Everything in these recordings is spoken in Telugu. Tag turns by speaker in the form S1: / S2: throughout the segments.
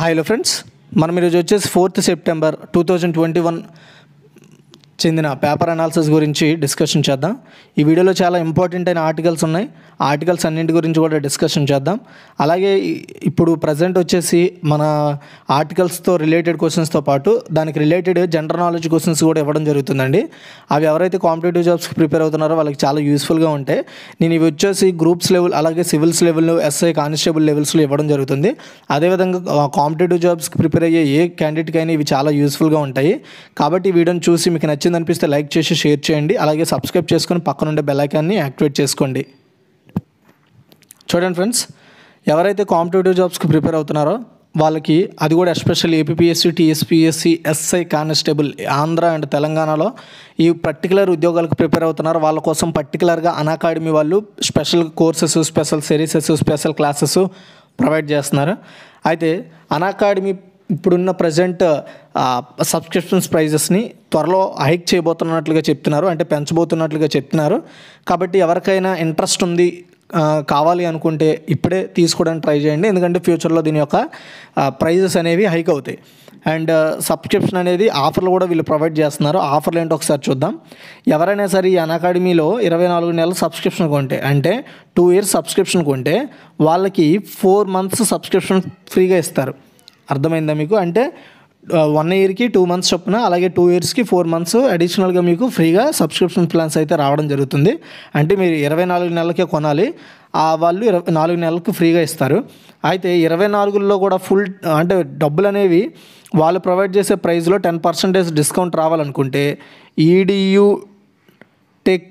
S1: హలో ఫ్రెండ్స్, మనం ఈరోజు వచ్చేసి 4th సెప్టెంబర్ 2021 చెందిన పేపర్ అనాలిసిస్ గురించి డిస్కషన్ చేద్దాం. ఈ వీడియోలో చాలా ఇంపార్టెంట్ అయిన ఆర్టికల్స్ ఉన్నాయి. ఆ ఆర్టికల్స్ అన్నింటి గురించి కూడా డిస్కషన్ చేద్దాం. అలాగే ఇప్పుడు ప్రజెంట్ వచ్చేసి మన ఆర్టికల్స్తో రిలేటెడ్ క్వశ్చన్స్తో పాటు దానికి రిలేటెడ్ జనరల్ నాలెడ్జ్ క్వశ్చన్స్ కూడా ఇవ్వడం జరుగుతుందండి. అవి ఎవరైతే కాంపిటేటివ్ జాబ్స్కి ప్రిపేర్ అవుతున్నారో వాళ్ళకి చాలా యూస్ఫుల్గా ఉంటాయి. నేను ఇవి వచ్చేసి గ్రూప్స్ లెవెల్, అలాగే సివిల్స్ లెవెల్, ఎస్ఐ కానిస్టేబుల్ లెవెల్స్లో ఇవ్వడం జరుగుతుంది. అదేవిధంగా కాంపిటేటివ్ జాబ్స్కి ప్రిపేర్ అయ్యే ఏ క్యాండిడేట్కైనా ఇవి చాలా యూస్ఫుల్గా ఉంటాయి. కాబట్టి ఈ వీడియోని చూసి మీకు నచ్చింది అనిపిస్తే లైక్ చేసి షేర్ చేయండి. అలాగే సబ్స్క్రైబ్ చేసుకొని పక్కనుండే బెల్ ఐకాన్ని యాక్టివేట్ చేసుకోండి. చూడండి ఫ్రెండ్స్, ఎవరైతే కాంపిటేటివ్ జాబ్స్కి ప్రిపేర్ అవుతున్నారో వాళ్ళకి, అది కూడా special APPSC, TSPSC, SI constable, Andhra and తెలంగాణలో ఈ పర్టికులర్ ఉద్యోగాలకు ప్రిపేర్ అవుతున్నారు. వాళ్ళ కోసం పర్టికులర్గా అన్అకాడమీ వాళ్ళు special courses, special series, special classes provide చేస్తున్నారు. అయితే అన్అకాడమీ ఇప్పుడున్న ప్రజెంట్ సబ్స్క్రిప్షన్స్ ప్రైజెస్ని త్వరలో హైక్ చేయబోతున్నట్లుగా చెప్తున్నారు, అంటే పెంచబోతున్నట్లుగా చెప్తున్నారు. కాబట్టి ఎవరికైనా ఇంట్రెస్ట్ ఉంది, కావాలి అనుకుంటే ఇప్పుడే తీసుకోవడానికి ట్రై చేయండి. ఎందుకంటే ఫ్యూచర్లో దీని యొక్క ప్రైజెస్ అనేవి హైక్ అవుతాయి. అండ్ సబ్స్క్రిప్షన్ అనేది ఆఫర్లు కూడా వీళ్ళు ప్రొవైడ్ చేస్తున్నారు. ఆఫర్లు ఏంటో ఒకసారి చూద్దాం. ఎవరైనా సరే ఈ అన్అకాడమీలో 24 నెలల సబ్స్క్రిప్షన్ కొంటే, అంటే 2 years సబ్స్క్రిప్షన్ కొంటే వాళ్ళకి 4 months సబ్స్క్రిప్షన్ ఫ్రీగా ఇస్తారు. అర్థమైందా మీకు? అంటే 1 yearకి 2 months చొప్పున, అలాగే 2 yearsకి 4 months అడిషనల్గా మీకు ఫ్రీగా సబ్స్క్రిప్షన్ ప్లాన్స్ అయితే రావడం జరుగుతుంది. అంటే మీరు 24 నెలలకే కొనాలి, వాళ్ళు 24 నెలలకు ఫ్రీగా ఇస్తారు. అయితే 24లో కూడా ఫుల్, అంటే డబ్బులు అనేవి వాళ్ళు ప్రొవైడ్ చేసే ప్రైస్లో 10% డిస్కౌంట్ రావాలనుకుంటే EDU టెక్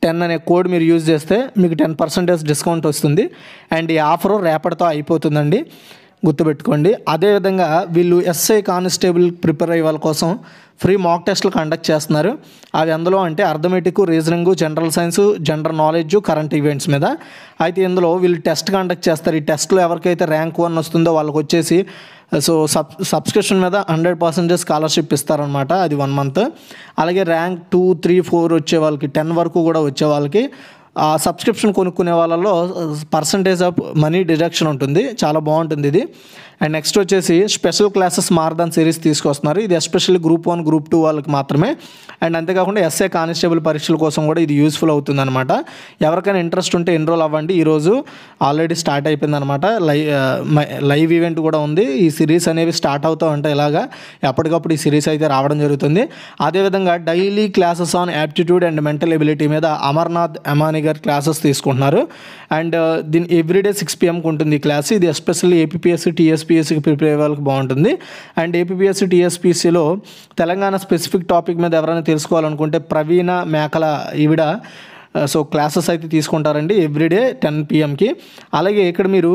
S1: 10 అనే కోడ్ మీరు యూజ్ చేస్తే మీకు 10% డిస్కౌంట్ వస్తుంది. అండ్ ఈ ఆఫరు రేపటితో అయిపోతుందండి, గుర్తుపెట్టుకోండి. అదేవిధంగా వీళ్ళు ఎస్ఐ కానిస్టేబుల్ ప్రిపేర్ అయ్యే వాళ్ళ కోసం ఫ్రీ మాక్ టెస్ట్లు కండక్ట్ చేస్తున్నారు. అవి అందులో అంటే arithmetic, reasoning, general science, general knowledge, current events మీద. అయితే ఇందులో వీళ్ళు టెస్ట్ కండక్ట్ చేస్తారు. ఈ టెస్ట్లో ఎవరికైతే ర్యాంక్ 1 వస్తుందో వాళ్ళకి వచ్చేసి సబ్స్క్రిప్షన్ మీద 100% స్కాలర్షిప్ ఇస్తారనమాట. అది 1 month. అలాగే ర్యాంక్ 2, 3, 4 వచ్చే వాళ్ళకి, 10 వరకు కూడా వచ్చే వాళ్ళకి ఆ సబ్స్క్రిప్షన్ కొనుక్కునే వాళ్ళలో పర్సంటేజ్ ఆఫ్ మనీ డిడక్షన్ ఉంటుంది. చాలా బాగుంటుంది ఇది. అండ్ నెక్స్ట్ వచ్చేసి స్పెషల్ క్లాసెస్ మారదాన్ సిరీస్ తీసుకొస్తున్నారు. ఇది ఎస్పెషల్లీ గ్రూప్ 1, గ్రూప్ 2 వాళ్ళకి మాత్రమే. అండ్ అంతేకాకుండా ఎస్ఐ కానిస్టేబుల్ పరీక్షల కోసం కూడా ఇది యూస్ఫుల్ అవుతుంది అనమాట. ఎవరికైనా ఇంట్రెస్ట్ ఉంటే ఎన్రోల్ అవ్వండి. ఈరోజు ఆల్రెడీ స్టార్ట్ అయిపోయింది అనమాట. లైవ్ ఈవెంట్ కూడా ఉంది. ఈ సిరీస్ అనేవి స్టార్ట్ అవుతూ ఉంటాయి. ఇలాగా ఎప్పటికప్పుడు ఈ సిరీస్ అయితే రావడం జరుగుతుంది. అదేవిధంగా daily classes on aptitude and mental ability మీద అమర్నాథ్ అమాని గారు క్లాసెస్ తీసుకుంటున్నారు. అండ్ దీని ఎవ్రీడే 6 PM ఉంటుంది ఈ క్లాస్. ఇది ఎస్పెషల్లీ ఏపీపీఎస్సీ, టీఎస్పీఎస్సీకి ప్రిపేర్ అయ్యే వాళ్ళకి బాగుంటుంది. అండ్ ఏపీపీఎస్సీ, టీఎస్పీఎస్సీలో తెలంగాణ స్పెసిఫిక్ టాపిక్ మీద ఎవరైనా తెలుసుకోవాలనుకుంటే ప్రవీణ మేకల ఈవిడ క్లాసెస్ అయితే తీసుకుంటారండి ఎవ్రీడే 10 PMకి. అలాగే ఇక్కడ మీరు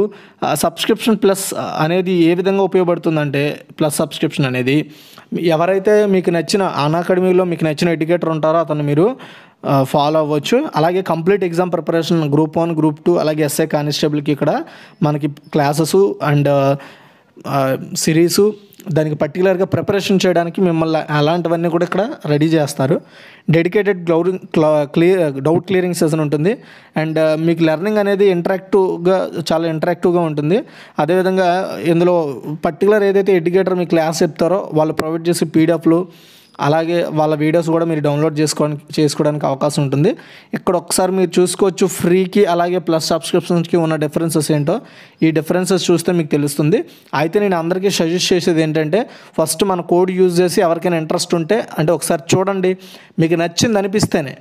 S1: సబ్స్క్రిప్షన్ ప్లస్ అనేది ఏ విధంగా ఉపయోగపడుతుందంటే, ప్లస్ సబ్స్క్రిప్షన్ అనేది ఎవరైతే మీకు నచ్చిన అన్అకాడమీలో మీకు నచ్చిన ఎడ్యుకేటర్ ఉంటారో అతను మీరు ఫాలో అవ్వచ్చు. అలాగే complete exam preparation group 1, group 2, అలాగే ఎస్ఐ కానిస్టేబుల్కి ఇక్కడ మనకి క్లాసెస్ అండ్ సిరీసు, దానికి పర్టికులర్గా ప్రిపరేషన్ చేయడానికి మిమ్మల్ని అలాంటివన్నీ కూడా ఇక్కడ రెడీ చేస్తారు. డెడికేటెడ్ డౌట్ క్లియరింగ్ సెషన్ ఉంటుంది. అండ్ మీకు లెర్నింగ్ అనేది చాలా ఇంటరాక్టివ్గా ఉంటుంది. అదేవిధంగా ఇందులో పర్టికులర్ ఏదైతే ఎడ్యుకేటర్ మీ క్లాస్ చెప్తారో వాళ్ళు ప్రొవైడ్ చేసే పీడిఎఫ్లు, అలాగే వాళ్ళ వీడియోస్ కూడా మీరు డౌన్లోడ్ చేసుకోవడానికి అవకాశం ఉంటుంది. ఇక్కడ ఒకసారి మీరు చూసుకోవచ్చు ఫ్రీకి అలాగే ప్లస్ సబ్స్క్రిప్షన్స్కి ఉన్న డిఫరెన్సెస్ ఏంటో. ఈ డిఫరెన్సెస్ చూస్తే మీకు తెలుస్తుంది. అయితే నేను అందరికీ సజెస్ట్ చేసేది ఏంటంటే, ఫస్ట్ మన కోడ్ యూజ్ చేసి ఎవరికైనా ఇంట్రెస్ట్ ఉంటే, అంటే ఒకసారి చూడండి, మీకు నచ్చింది అనిపిస్తేనే,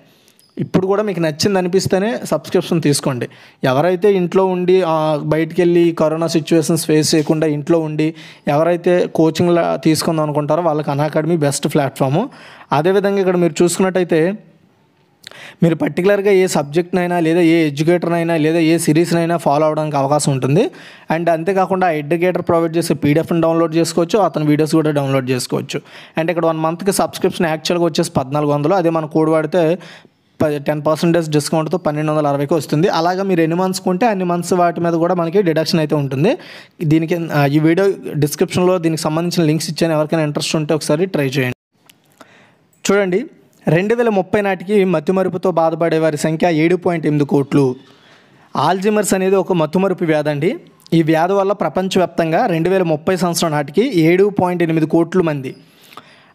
S1: ఇప్పుడు కూడా మీకు నచ్చింది అనిపిస్తేనే సబ్స్క్రిప్షన్ తీసుకోండి. ఎవరైతే ఇంట్లో ఉండి బయటికి వెళ్ళి కరోనా సిచ్యువేషన్స్ ఫేస్ చేయకుండా ఇంట్లో ఉండి ఎవరైతే కోచింగ్లా తీసుకుందాం అనుకుంటారో వాళ్ళకి అన్అకాడమీ బెస్ట్ ప్లాట్ఫాము. అదేవిధంగా ఇక్కడ మీరు చూసుకున్నట్టయితే మీరు పర్టికులర్గా ఏ సబ్జెక్ట్నైనా, లేదా ఏ ఎడ్యుకేటర్నైనా, లేదా ఏ సిరీస్నైనా ఫాలో అవడానికి అవకాశం ఉంటుంది. అండ్ అంతేకాకుండా ఎడ్యుకేటర్ ప్రొవైడ్ చేసే పీడిఎఫ్ని డౌన్లోడ్ చేసుకోవచ్చు, అతని వీడియోస్ కూడా డౌన్లోడ్ చేసుకోవచ్చు. అండ్ ఇక్కడ 1 monthకి సబ్స్క్రిప్షన్ యాక్చువల్గా వచ్చేసి 1400. అదే మన కోడ్ వాడితే 10% డిస్కౌంట్తో 1260కి వస్తుంది. అలాగా మీరు ఎన్ని మంత్స్ కొంటే అన్ని మంత్స్ వాటి మీద కూడా మనకి డిడక్షన్ అయితే ఉంటుంది. దీనికి ఈ వీడియో డిస్క్రిప్షన్లో దీనికి సంబంధించిన లింక్స్ ఇచ్చాను. ఎవరికైనా ఇంట్రెస్ట్ ఉంటే ఒకసారి ట్రై చేయండి. చూడండి, 2030 నాటికి మతిమరుపుతో బాధపడే వారి సంఖ్య 7.8 కోట్లు. ఆల్జీమర్స్ అనేది ఒక మత్తుమరుపు వ్యాధి అండి. ఈ వ్యాధి వల్ల ప్రపంచవ్యాప్తంగా 2030 సంవత్సరం నాటికి 7.8 కోట్ల మంది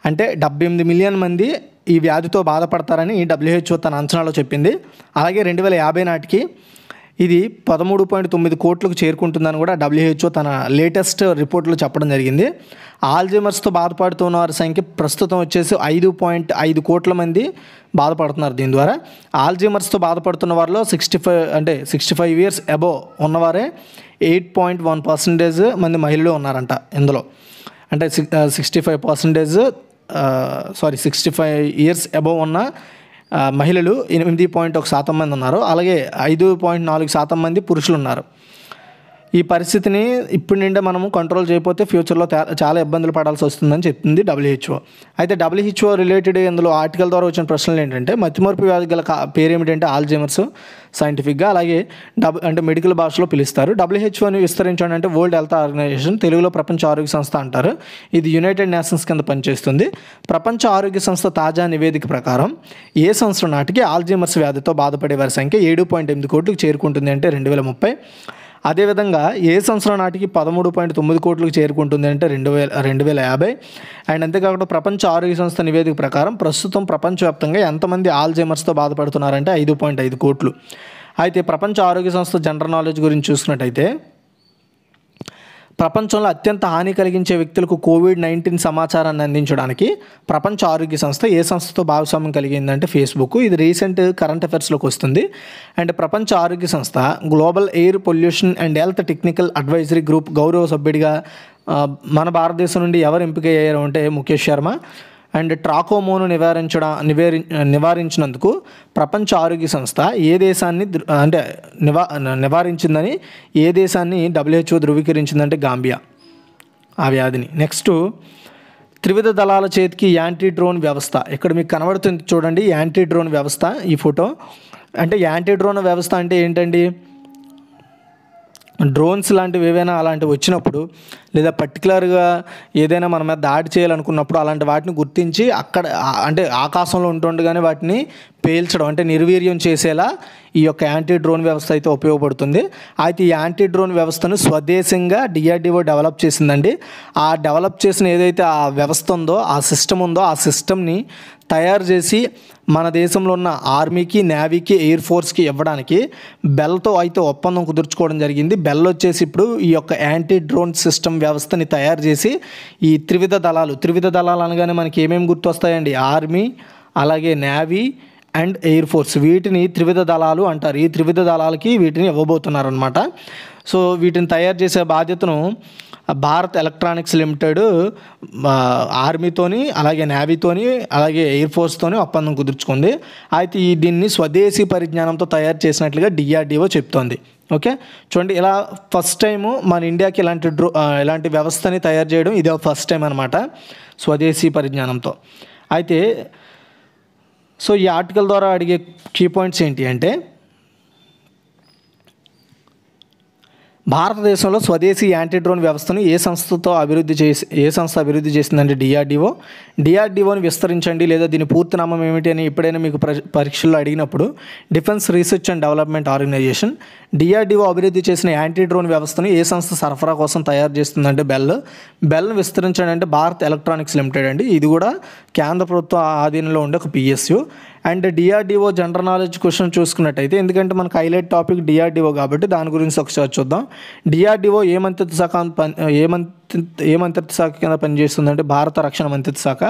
S1: అంటే 78 మిలియన్ మంది ఈ వ్యాధితో బాధపడతారని WHO తన అంచనాలో చెప్పింది. అలాగే 2050 నాటికి ఇది 13.9 కోట్లకు చేరుకుంటుందని కూడా WHO తన లేటెస్ట్ రిపోర్ట్లో చెప్పడం జరిగింది. ఆల్జీమర్స్తో బాధపడుతున్న వారి సంఖ్య ప్రస్తుతం వచ్చేసి 5.5 కోట్ల మంది బాధపడుతున్నారు దీని ద్వారా. ఆల్జీమర్స్తో బాధపడుతున్న వారిలో 65 ఇయర్స్ అబోవ్ ఉన్నవారే 8.1% మంది మహిళలు ఉన్నారంట ఇందులో. అంటే 65 ఇయర్స్ అబోవ్ ఉన్న మహిళలు 8.1% మంది ఉన్నారు. అలాగే 5.4% మంది పురుషులు ఉన్నారు. ఈ పరిస్థితిని ఇప్పటి నుండే మనము కంట్రోల్ చేయకపోతే ఫ్యూచర్లో చాలా ఇబ్బందులు పడాల్సి వస్తుందని చెప్తుంది WHO. అయితే WHO రిలేటెడ్ ఇందులో ఆర్టికల్ ద్వారా వచ్చిన ప్రశ్నలు ఏంటంటే మతిమరుపు వ్యాధి గల పేరు ఏమిటంటే ఆల్జీమర్స్ సైంటిఫిక్గా, అలాగే అంటే మెడికల్ భాషలో పిలుస్తారు. WHOని విస్తరించండి అంటే వరల్డ్ హెల్త్ ఆర్గనైజేషన్, తెలుగులో ప్రపంచ ఆరోగ్య సంస్థ అంటారు. ఇది యునైటెడ్ నేషన్స్ కింద పనిచేస్తుంది. ప్రపంచ ఆరోగ్య సంస్థ తాజా నివేదిక ప్రకారం ఏ సంవత్సరం నాటికి ఆల్జీమర్స్ వ్యాధితో బాధపడే వారి సంఖ్య 7.8 కోట్లకు చేరుకుంటుంది అంటే 2030. అదేవిధంగా ఏ సంవత్సరం నాటికి 13.9 కోట్లకు చేరుకుంటుంది అంటే 2050. అండ్ అంతేకాకుండా ప్రపంచ ఆరోగ్య సంస్థ నివేదిక ప్రకారం ప్రస్తుతం ప్రపంచవ్యాప్తంగా ఎంతమంది ఆల్జీమర్స్తో బాధపడుతున్నారంటే 5.5 కోట్లు. అయితే ప్రపంచ ఆరోగ్య సంస్థ జనరల్ నాలెడ్జ్ గురించి చూసుకున్నట్టయితే ప్రపంచంలో అత్యంత హాని కలిగించే వ్యక్తులకు COVID-19 సమాచారాన్ని అందించడానికి ప్రపంచ ఆరోగ్య సంస్థ ఏ సంస్థతో భాగస్వామ్యం కలిగిందంటే ఫేస్బుక్. ఇది రీసెంట్ కరెంట్ అఫైర్స్లోకి వస్తుంది. అండ్ ప్రపంచ ఆరోగ్య సంస్థ global air pollution and health technical advisory group గౌరవ సభ్యుడిగా మన భారతదేశం నుండి ఎవరు ఎంపికయ్యారు అంటే ముఖేష్ శర్మ. అండ్ ట్రాకోమోను నివారించినందుకు ప్రపంచ ఆరోగ్య సంస్థ ఏ దేశాన్ని నివారించిందని ఏ దేశాన్ని WHO ధృవీకరించిందంటే గాంబియా ఆ వ్యాధిని. నెక్స్ట్ త్రివిధ దళాల చేతికి యాంటీ డ్రోన్ వ్యవస్థ. ఇక్కడ మీకు కనబడుతుంది చూడండి యాంటీ డ్రోన్ వ్యవస్థ ఈ ఫోటో. అంటే యాంటీ డ్రోన్ వ్యవస్థ అంటే ఏంటండి, డ్రోన్స్ లాంటివి ఏవైనా అలాంటివి వచ్చినప్పుడు లేదా పర్టికులర్గా ఏదైనా మన మీద దాడి చేయాలనుకున్నప్పుడు అలాంటి వాటిని గుర్తించి అక్కడ అంటే ఆకాశంలో ఉంటుండగానే వాటిని పేల్చడం అంటే నిర్వీర్యం చేసేలా ఈ యొక్క యాంటీ డ్రోన్ వ్యవస్థ అయితే ఉపయోగపడుతుంది. అయితే ఈ యాంటీ డ్రోన్ వ్యవస్థను స్వదేశంగా DRDO డెవలప్ చేసిందండి. ఆ డెవలప్ చేసిన ఏదైతే ఆ వ్యవస్థ ఉందో ఆ సిస్టమ్ ఉందో ఆ సిస్టమ్ని తయారు చేసి మన దేశంలో ఉన్న ఆర్మీకి, నేవీకి, ఎయిర్ ఫోర్స్కి ఇవ్వడానికి బెల్తో అయితే ఒప్పందం కుదుర్చుకోవడం జరిగింది. బెల్ వచ్చేసి ఇప్పుడు ఈ యొక్క యాంటీ డ్రోన్ సిస్టమ్ వ్యవస్థని తయారు చేసి ఈ త్రివిధ దళాలు అనగానే మనకి ఏమేమి గుర్తొస్తాయండి, ఆర్మీ, అలాగే నేవీ అండ్ ఎయిర్ ఫోర్స్, వీటిని త్రివిధ దళాలు అంటారు. ఈ త్రివిధ దళాలకి వీటిని ఇవ్వబోతున్నారనమాట. సో వీటిని తయారు చేసే బాధ్యతను భారత్ ఎలక్ట్రానిక్స్ లిమిటెడ్ ఆర్మీతోని, అలాగే నేవీతోని, అలాగే ఎయిర్ ఫోర్స్తోని ఒప్పందం కుదుర్చుకుంది. అయితే దీన్ని స్వదేశీ పరిజ్ఞానంతో తయారు చేసినట్లుగా DRDO చెప్తోంది. ఓకే చూడండి, ఇలా ఫస్ట్ టైము మన ఇండియాకి ఇలాంటి వ్యవస్థని తయారు చేయడం ఇదే ఫస్ట్ టైం అనమాట స్వదేశీ పరిజ్ఞానంతో. అయితే సో ఈ ఆర్టికల్ ద్వారా అడిగే కీ పాయింట్స్ ఏంటి అంటే భారతదేశంలో స్వదేశీ యాంటీ డ్రోన్ వ్యవస్థను ఏ సంస్థ అభివృద్ధి చేసిందంటే DRDOని విస్తరించండి లేదా దీని పూర్తి నామం ఏమిటి అని ఎప్పుడైనా మీకు పరీక్షల్లో అడిగినప్పుడు defence research and development organisation. DRDO అభివృద్ధి చేసిన యాంటీ డ్రోన్ వ్యవస్థను ఏ సంస్థ సరఫరా కోసం తయారు చేస్తుందంటే బెల్ను విస్తరించండి అంటే భారత్ ఎలక్ట్రానిక్స్ లిమిటెడ్ అండి. ఇది కూడా కేంద్ర ప్రభుత్వ ఆధీనంలో ఉండే ఒక PSU. And DRDO general knowledge question చూసుకున్నట్టయితే, ఎందుకంటే మనకు హైలైట్ టాపిక్ DRDO కాబట్టి దాని గురించి ఒకసారి చూద్దాం. DRDO ఏ మంత్రిత్వ శాఖ కింద పనిచేస్తుందంటే భారత రక్షణ మంత్రిత్వ శాఖ.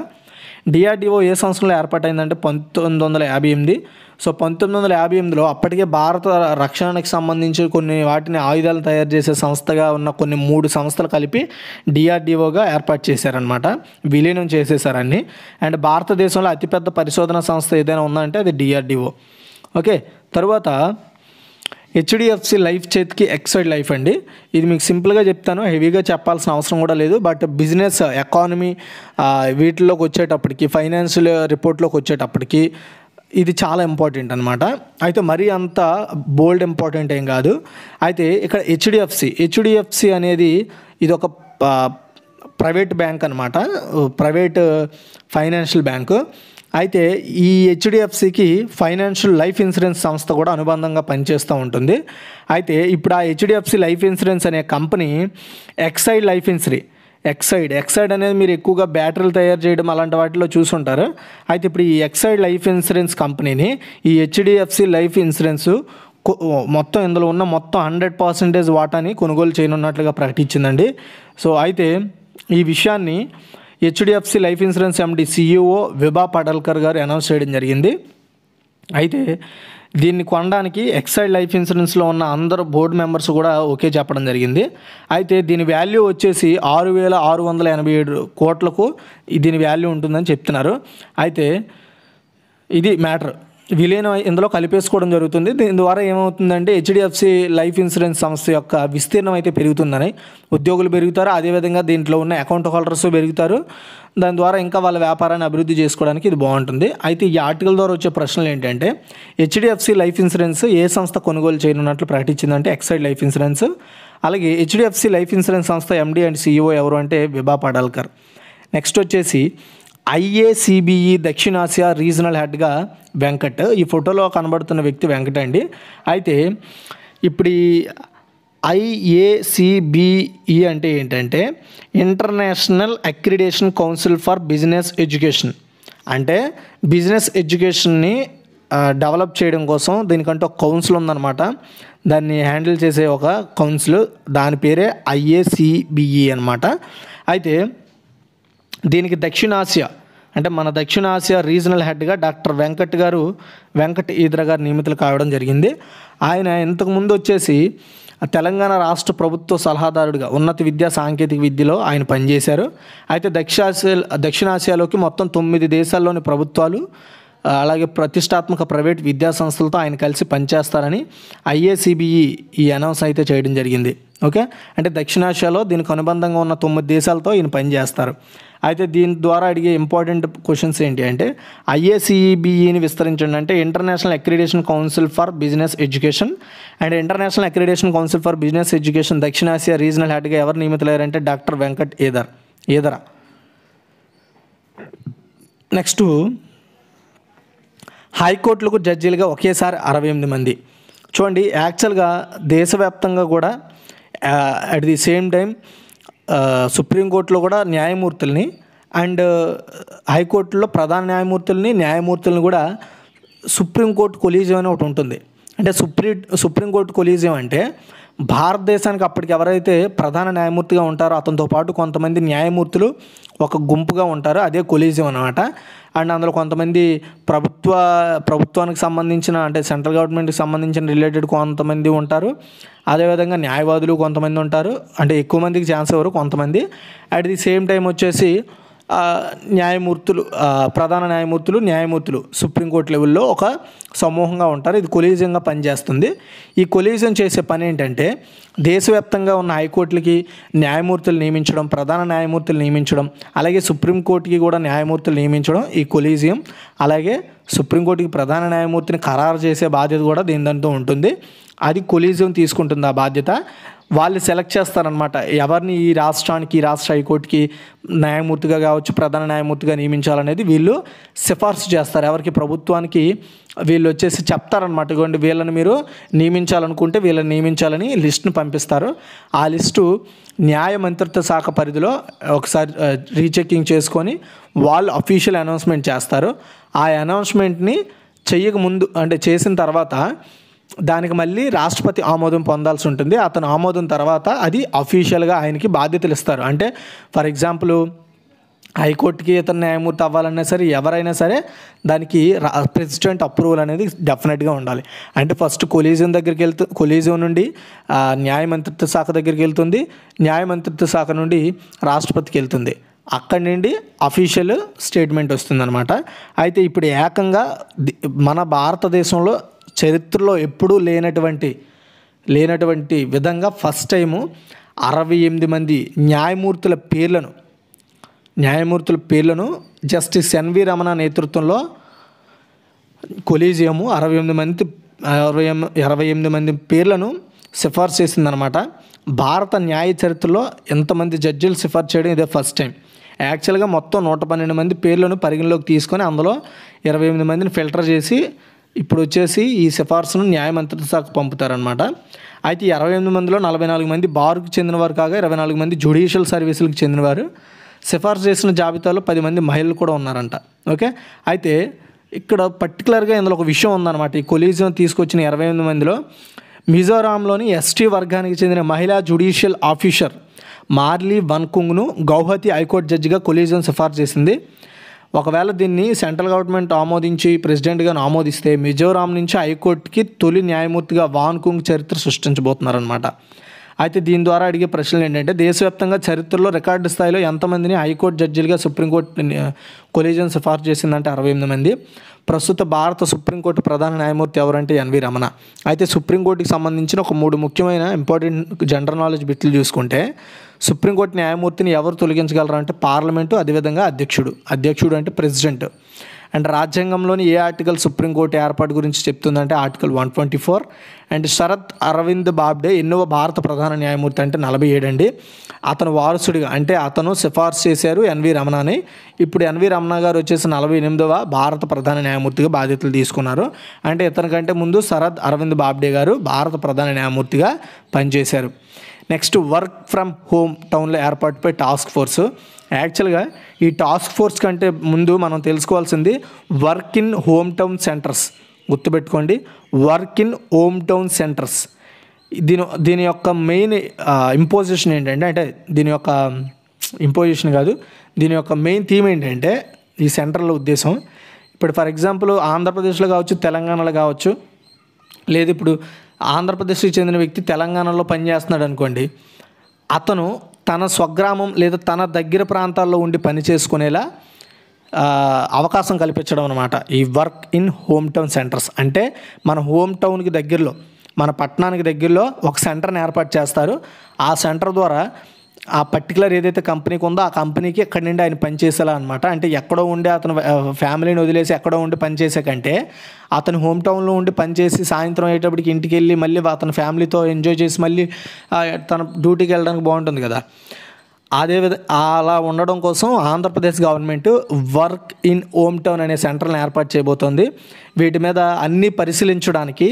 S1: DRDO ఏ సంవత్సరంలో ఏర్పాటైందంటే 1958. సో 1958లో అప్పటికే భారత రక్షణకి సంబంధించి కొన్ని వాటిని ఆయుధాలు తయారు చేసే సంస్థగా ఉన్న కొన్ని 3 సంస్థలు కలిపి DRDOగా ఏర్పాటు చేశారనమాట, విలీనం చేసేసారని. అండ్ భారతదేశంలో అతిపెద్ద పరిశోధన సంస్థ ఏదైనా ఉందంటే అది DRDO. ఓకే, తర్వాత HDFC లైఫ్ చేతికి ఎక్సైడ్ లైఫ్ అండి. ఇది మీకు సింపుల్గా చెప్తాను, హెవీగా చెప్పాల్సిన అవసరం కూడా లేదు. బట్ బిజినెస్, ఎకానమీ వీటిలోకి వచ్చేటప్పటికి, ఫైనాన్షియల్ రిపోర్ట్లోకి వచ్చేటప్పటికి ఇది చాలా ఇంపార్టెంట్ అనమాట. అయితే మరీ అంత బోల్డ్ ఇంపార్టెంట్ ఏం కాదు. అయితే ఇక్కడ HDFC అనేది ఇది ఒక ప్రైవేట్ బ్యాంక్ అనమాట, ప్రైవేట్ ఫైనాన్షియల్ బ్యాంకు. అయితే ఈ హెచ్డిఎఫ్సికి ఫైనాన్షియల్ లైఫ్ ఇన్సూరెన్స్ సంస్థ కూడా అనుబంధంగా పనిచేస్తూ ఉంటుంది. అయితే ఇప్పుడు ఆ హెచ్డిఎఫ్సి లైఫ్ ఇన్సూరెన్స్ అనే కంపెనీ ఎక్సైడ్ లైఫ్ ఎక్సైడ్ అనేది మీరు ఎక్కువగా బ్యాటరీలు తయారు చేయడం అలాంటి వాటిలో చూసుంటారు. అయితే ఇప్పుడు ఈ ఎక్సైడ్ లైఫ్ ఇన్సూరెన్స్ కంపెనీని ఈ హెచ్డిఎఫ్సి లైఫ్ ఇన్సూరెన్స్ మొత్తం ఇందులో ఉన్న మొత్తం 100% వాటాని కొనుగోలు చేయనున్నట్లుగా ప్రకటించిందండి. సో అయితే ఈ విషయాన్ని HDFC life insurance MD CEO Vibha Padalkar గారు అనౌన్స్ చేయడం జరిగింది. అయితే దీన్ని కొనడానికి ఎక్సైడ్ లైఫ్ ఇన్సూరెన్స్లో ఉన్న అందరు బోర్డు మెంబర్స్ కూడా ఓకే చెప్పడం జరిగింది. అయితే దీని వాల్యూ వచ్చేసి 6,687 కోట్లకు దీని వాల్యూ ఉంటుందని చెప్తున్నారు. అయితే ఇది మ్యాటర్ విలీనం ఇందులో కలిపేసుకోవడం జరుగుతుంది. దీని ద్వారా ఏమవుతుందంటే హెచ్డిఎఫ్సి లైఫ్ ఇన్సూరెన్స్ సంస్థ యొక్క విస్తీర్ణం అయితే పెరుగుతుందని, ఉద్యోగులు పెరుగుతారు, అదేవిధంగా దీంట్లో ఉన్న అకౌంట్ హోల్డర్స్ పెరుగుతారు. దాని ద్వారా ఇంకా వాళ్ళ వ్యాపారాన్ని అభివృద్ధి చేసుకోవడానికి ఇది బాగుంటుంది. అయితే ఈ ఆర్టికల్ ద్వారా వచ్చే ప్రశ్నలు ఏంటంటే హెచ్డిఎఫ్సి లైఫ్ ఇన్సూరెన్స్ ఏ సంస్థ కొనుగోలు చేయనున్నట్లు ప్రకటించిందంటే ఎక్సైడ్ లైఫ్ ఇన్సూరెన్స్. అలాగే హెచ్డిఎఫ్సి లైఫ్ ఇన్సూరెన్స్ సంస్థ ఎండి అండ్ సిఇఓ ఎవరు అంటే విభా పడాల్కర్. నెక్స్ట్ వచ్చేసి ఐఏసిబిఈ దక్షిణాసియా రీజనల్ హెడ్గా వెంకట్. ఈ ఫోటోలో కనబడుతున్న వ్యక్తి వెంకట్ అండి. అయితే ఇప్పుడు ఈ ఐఏసిబిఈ అంటే ఏంటంటే international accreditation council for business education. అంటే బిజినెస్ ఎడ్యుకేషన్ని డెవలప్ చేయడం కోసం దీనికంటే ఒక కౌన్సిల్ ఉందన్నమాట. దాన్ని హ్యాండిల్ చేసే ఒక కౌన్సిల్, దాని పేరే ఐఏసిబిఈ అనమాట. అయితే దీనికి దక్షిణాసియా అంటే మన దక్షిణాసియా రీజనల్ హెడ్గా డాక్టర్ వెంకట్ ఈద్ర గారు నియమితులు కావడం జరిగింది. ఆయన ఇంతకుముందు వచ్చేసి తెలంగాణ రాష్ట్ర ప్రభుత్వ సలహాదారుడిగా ఉన్నత విద్యా సాంకేతిక విద్యలో ఆయన పనిచేశారు. అయితే దక్షిణాసియాలోకి మొత్తం 9 దేశాల్లోని ప్రభుత్వాలు అలాగే ప్రతిష్టాత్మక ప్రైవేట్ విద్యా సంస్థలతో ఆయన కలిసి పనిచేస్తారని ఐఏసిబిఈ ఈ అనౌన్స్ అయితే చేయడం జరిగింది. ఓకే, అంటే దక్షిణాసియాలో దీనికి అనుబంధంగా ఉన్న 9 దేశాలతో ఈయన పనిచేస్తారు. అయితే దీని ద్వారా అడిగే ఇంపార్టెంట్ క్వశ్చన్స్ ఏంటి అంటే ఐఏసిబిఈని విస్తరించండి అంటే international accreditation council for business education. And international accreditation council for business education దక్షిణాసియా రీజనల్ హెడ్గా ఎవరు నియమితులయ్యారంటే డాక్టర్ వెంకట్ ఈదర. నెక్స్ట్ హైకోర్టులకు జడ్జీలుగా ఒకేసారి 68 మంది. చూడండి, యాక్చువల్గా దేశవ్యాప్తంగా కూడా అట్ ది సేమ్ టైం సుప్రీంకోర్టులో కూడా న్యాయమూర్తుల్ని అండ్ హైకోర్టులో ప్రధాన న్యాయమూర్తుల్ని కూడా సుప్రీంకోర్టు కొలీజియం అని ఒకటి ఉంటుంది. అంటే సుప్రీంకోర్టు కొలీజియం అంటే భారతదేశానికి అప్పటికి ఎవరైతే ప్రధాన న్యాయమూర్తిగా ఉంటారో అతనితో పాటు కొంతమంది న్యాయమూర్తులు ఒక గుంపుగా ఉంటారు, అదే కొలీజియం అనమాట. అండ్ అందులో కొంతమంది ప్రభుత్వానికి సంబంధించిన అంటే సెంట్రల్ గవర్నమెంట్కి సంబంధించిన రిలేటెడ్ కొంతమంది ఉంటారు. అదేవిధంగా న్యాయవాదులు కొంతమంది ఉంటారు, అంటే ఎక్కువ మందికి ఛాన్స్ ఇవ్వరు కొంతమంది. అట్ ది సేమ్ టైం వచ్చేసి ప్రధాన న్యాయమూర్తులు సుప్రీంకోర్టు లెవెల్లో ఒక సమూహంగా ఉంటారు. ఇది కొలీజియంగా పనిచేస్తుంది. ఈ కొలీజియం చేసే పని ఏంటంటే దేశవ్యాప్తంగా ఉన్న హైకోర్టులకి న్యాయమూర్తులు నియమించడం, ప్రధాన న్యాయమూర్తులు నియమించడం, అలాగే సుప్రీంకోర్టుకి కూడా న్యాయమూర్తులు నియమించడం ఈ కొలీజియం. అలాగే సుప్రీంకోర్టుకి ప్రధాన న్యాయమూర్తిని ఖరారు చేసే బాధ్యత కూడా దీనితో ఉంటుంది. అది కొలీజియం తీసుకుంటుంది ఆ బాధ్యత. వాళ్ళు సెలెక్ట్ చేస్తారనమాట ఎవరిని ఈ రాష్ట్ర హైకోర్టుకి న్యాయమూర్తిగా కావచ్చు, ప్రధాన న్యాయమూర్తిగా నియమించాలనేది వీళ్ళు సిఫార్సు చేస్తారు. ఎవరికి? ప్రభుత్వానికి వీళ్ళు వచ్చేసి చెప్తారనమాట, ఇదిగోండి వీళ్ళని మీరు నియమించాలనుకుంటే వీళ్ళని నియమించాలని లిస్టును పంపిస్తారు. ఆ లిస్టు న్యాయ మంత్రిత్వ శాఖ పరిధిలో ఒకసారి రీచెకింగ్ చేసుకొని వాళ్ళు అఫీషియల్ అనౌన్స్మెంట్ చేస్తారు. ఆ అనౌన్స్మెంట్ని చేయకముందు అంటే చేసిన తర్వాత దానికి మళ్ళీ రాష్ట్రపతి ఆమోదం పొందాల్సి ఉంటుంది. అతను ఆమోదం తర్వాత అది అఫీషియల్గా ఆయనకి బాధ్యతలు ఇస్తారు. అంటే ఫర్ ఎగ్జాంపుల్ హైకోర్టుకి ఇతను న్యాయమూర్తి అవ్వాలన్నా సరే ఎవరైనా సరే దానికి ప్రెసిడెంట్ అప్రూవల్ అనేది డెఫినెట్గా ఉండాలి. అంటే ఫస్ట్ కొలీజియం నుండి న్యాయ మంత్రిత్వ శాఖ దగ్గరికి వెళ్తుంది, న్యాయ మంత్రిత్వ శాఖ నుండి రాష్ట్రపతికి వెళ్తుంది, అక్కడి నుండి అఫీషియల్ స్టేట్మెంట్ వస్తుందన్నమాట. అయితే ఇప్పుడు ఏకంగా మన భారతదేశంలో చరిత్రలో ఎప్పుడూ లేనటువంటి విధంగా ఫస్ట్ టైము 68 మంది న్యాయమూర్తుల పేర్లను జస్టిస్ ఎన్వి రమణ నేతృత్వంలో కొలీజియము 28 మంది పేర్లను సిఫార్సు చేసిందనమాట. భారత న్యాయ చరిత్రలో ఎంతమంది జడ్జిలు సిఫార్సు చేయడం ఇదే ఫస్ట్ టైం. యాక్చువల్గా మొత్తం 112 మంది పేర్లను పరిగణలోకి తీసుకొని అందులో 28 మందిని ఫిల్టర్ చేసి ఇప్పుడు వచ్చేసి ఈ సిఫార్సును న్యాయ మంత్రిత్వ శాఖకు పంపుతారనమాట. అయితే ఈ 28 మందిలో 44 మంది బార్కు చెందినవారు కాగా 24 మంది జ్యుడిషియల్ సర్వీసులకు చెందినవారు. సిఫార్సు చేసిన జాబితాలో 10 మంది మహిళలు కూడా ఉన్నారంట. ఓకే, అయితే ఇక్కడ పర్టికులర్గా ఇందులో ఒక విషయం ఉందన్నమాట. ఈ కొలీజియం తీసుకొచ్చిన 28 మందిలో మిజోరాంలోని ఎస్టీ వర్గానికి చెందిన మహిళా జ్యుడిషియల్ ఆఫీసర్ మార్లీ వన్కుంగ్ను గౌహతి హైకోర్టు జడ్జిగా కొలీజియం సిఫార్సు చేసింది. ఒకవేళ దీన్ని సెంట్రల్ గవర్నమెంట్ ఆమోదించి ప్రెసిడెంట్గా ఆమోదిస్తే మిజోరాం నుంచి హైకోర్టుకి తొలి న్యాయమూర్తిగా వాన్కుంగ్ చరిత్ర సృష్టించబోతున్నారనమాట. అయితే దీని ద్వారా అడిగే ప్రశ్నలు ఏంటంటే, దేశవ్యాప్తంగా చరిత్రలో రికార్డు స్థాయిలో ఎంతమందిని హైకోర్టు జడ్జిలుగా సుప్రీంకోర్టు కొలీజియం సిఫార్సు చేసిందంటే 68 మంది. ప్రస్తుత భారత సుప్రీంకోర్టు ప్రధాన న్యాయమూర్తి ఎవరంటే ఎన్వి రమణ. అయితే సుప్రీంకోర్టుకి సంబంధించిన ఒక 3 ముఖ్యమైన ఇంపార్టెంట్ జనరల్ నాలెడ్జ్ బిట్లు చూసుకుంటే, సుప్రీంకోర్టు న్యాయమూర్తిని ఎవరు తొలగించగలరు అంటే పార్లమెంటు, అదేవిధంగా అధ్యక్షుడు అంటే ప్రెసిడెంట్. అండ్ రాజ్యాంగంలోని ఏ ఆర్టికల్ సుప్రీంకోర్టు ఏర్పాటు గురించి చెప్తుందంటే ఆర్టికల్ 124. అండ్ శరత్ అరవింద్ బాబ్డే ఎన్నవ భారత ప్రధాన న్యాయమూర్తి అంటే 47 అండి. అతను వారసుడిగా అంటే అతను సిఫార్సు చేశారు ఎన్వి రమణని. ఇప్పుడు ఎన్వి రమణ గారు వచ్చేసి 48వ భారత ప్రధాన న్యాయమూర్తిగా బాధ్యతలు తీసుకున్నారు. అంటే ఇతనికంటే ముందు శరత్ అరవింద్ బాబ్డే గారు భారత ప్రధాన న్యాయమూర్తిగా పనిచేశారు. నెక్స్ట్, వర్క్ ఫ్రమ్ హోమ్ టౌన్లో ఏర్పాటుపై టాస్క్ ఫోర్సు. యాక్చువల్గా ఈ టాస్క్ ఫోర్స్ కంటే ముందు మనం తెలుసుకోవాల్సింది work in home town centres. గుర్తుపెట్టుకోండి, work in home town centres. దీని యొక్క మెయిన్ ఇంపోజిషన్ ఏంటంటే, అంటే దీని యొక్క ఇంపోజిషన్ కాదు, దీని యొక్క మెయిన్ థీమ్ ఏంటంటే, ఈ సెంటర్ల ఉద్దేశం ఇప్పుడు ఫర్ ఎగ్జాంపుల్ ఆంధ్రప్రదేశ్లో కావచ్చు, తెలంగాణలో కావచ్చు, లేదు ఇప్పుడు ఆంధ్రప్రదేశ్కి చెందిన వ్యక్తి తెలంగాణలో పనిచేస్తున్నాడు అనుకోండి, అతను తన స్వగ్రామం లేదా తన దగ్గర ప్రాంతాల్లో ఉండి పని చేసుకునేలా అవకాశం కల్పించడం అనమాట ఈ work in home town centres. అంటే మన హోమ్ టౌన్కి దగ్గరలో, మన పట్టణానికి దగ్గరలో ఒక సెంటర్ని ఏర్పాటు చేస్తారు. ఆ సెంటర్ ద్వారా ఆ పర్టికులర్ ఏదైతే కంపెనీకి ఉందో ఆ కంపెనీకి ఎక్కడి నుండి ఆయన పనిచేసేలా అనమాట. అంటే ఎక్కడో ఉండి అతను ఫ్యామిలీని వదిలేసి ఎక్కడో ఉండి పనిచేసే కంటే అతను హోమ్ టౌన్లో ఉండి పనిచేసి సాయంత్రం అయ్యేటప్పటికి ఇంటికి వెళ్ళి మళ్ళీ అతని ఫ్యామిలీతో ఎంజాయ్ చేసి మళ్ళీ తన డ్యూటీకి వెళ్ళడానికి బాగుంటుంది కదా. అలా ఉండడం కోసం Andhra Pradesh government work in home town అనే సెంటర్ని ఏర్పాటు చేయబోతోంది. వీటి మీద అన్నీ పరిశీలించడానికి,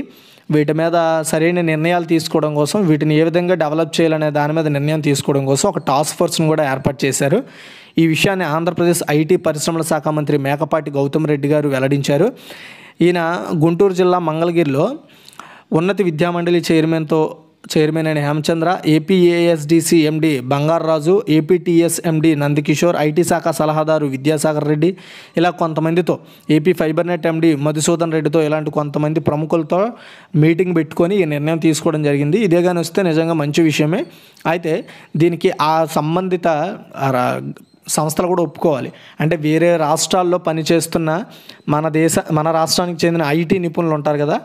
S1: వీటి మీద సరైన నిర్ణయాలు తీసుకోవడం కోసం, వీటిని ఏ విధంగా డెవలప్ చేయాలనే దాని మీద నిర్ణయం తీసుకోవడం కోసం ఒక టాస్క్ ఫోర్స్ని కూడా ఏర్పాటు చేశారు. ఈ విషయాన్ని ఆంధ్రప్రదేశ్ ఐటీ పరిశ్రమల శాఖ మంత్రి మేకపాటి గౌతమ్ రెడ్డి గారు వెల్లడించారు. ఈయన గుంటూరు జిల్లా మంగళగిరిలో ఉన్నత విద్యామండలి చైర్మన్ అయిన Hemachandra, APASDC MD Bangararaju, APTS MD Nandakishore, IT శాఖ సలహాదారు విద్యాసాగర్ రెడ్డి, ఇలా కొంతమందితో, ఏపీ ఫైబర్నెట్ ఎండి మధుసూదన్ రెడ్డితో ఇలాంటి కొంతమంది ప్రముఖులతో మీటింగ్ పెట్టుకొని ఈ నిర్ణయం తీసుకోవడం జరిగింది. ఇదే కానీ వస్తే నిజంగా మంచి విషయమే. అయితే దీనికి ఆ సంబంధిత సంస్థలు కూడా ఒప్పుకోవాలి. అంటే వేరే రాష్ట్రాల్లో పనిచేస్తున్న మన రాష్ట్రానికి చెందిన ఐటీ నిపుణులు ఉంటారు కదా,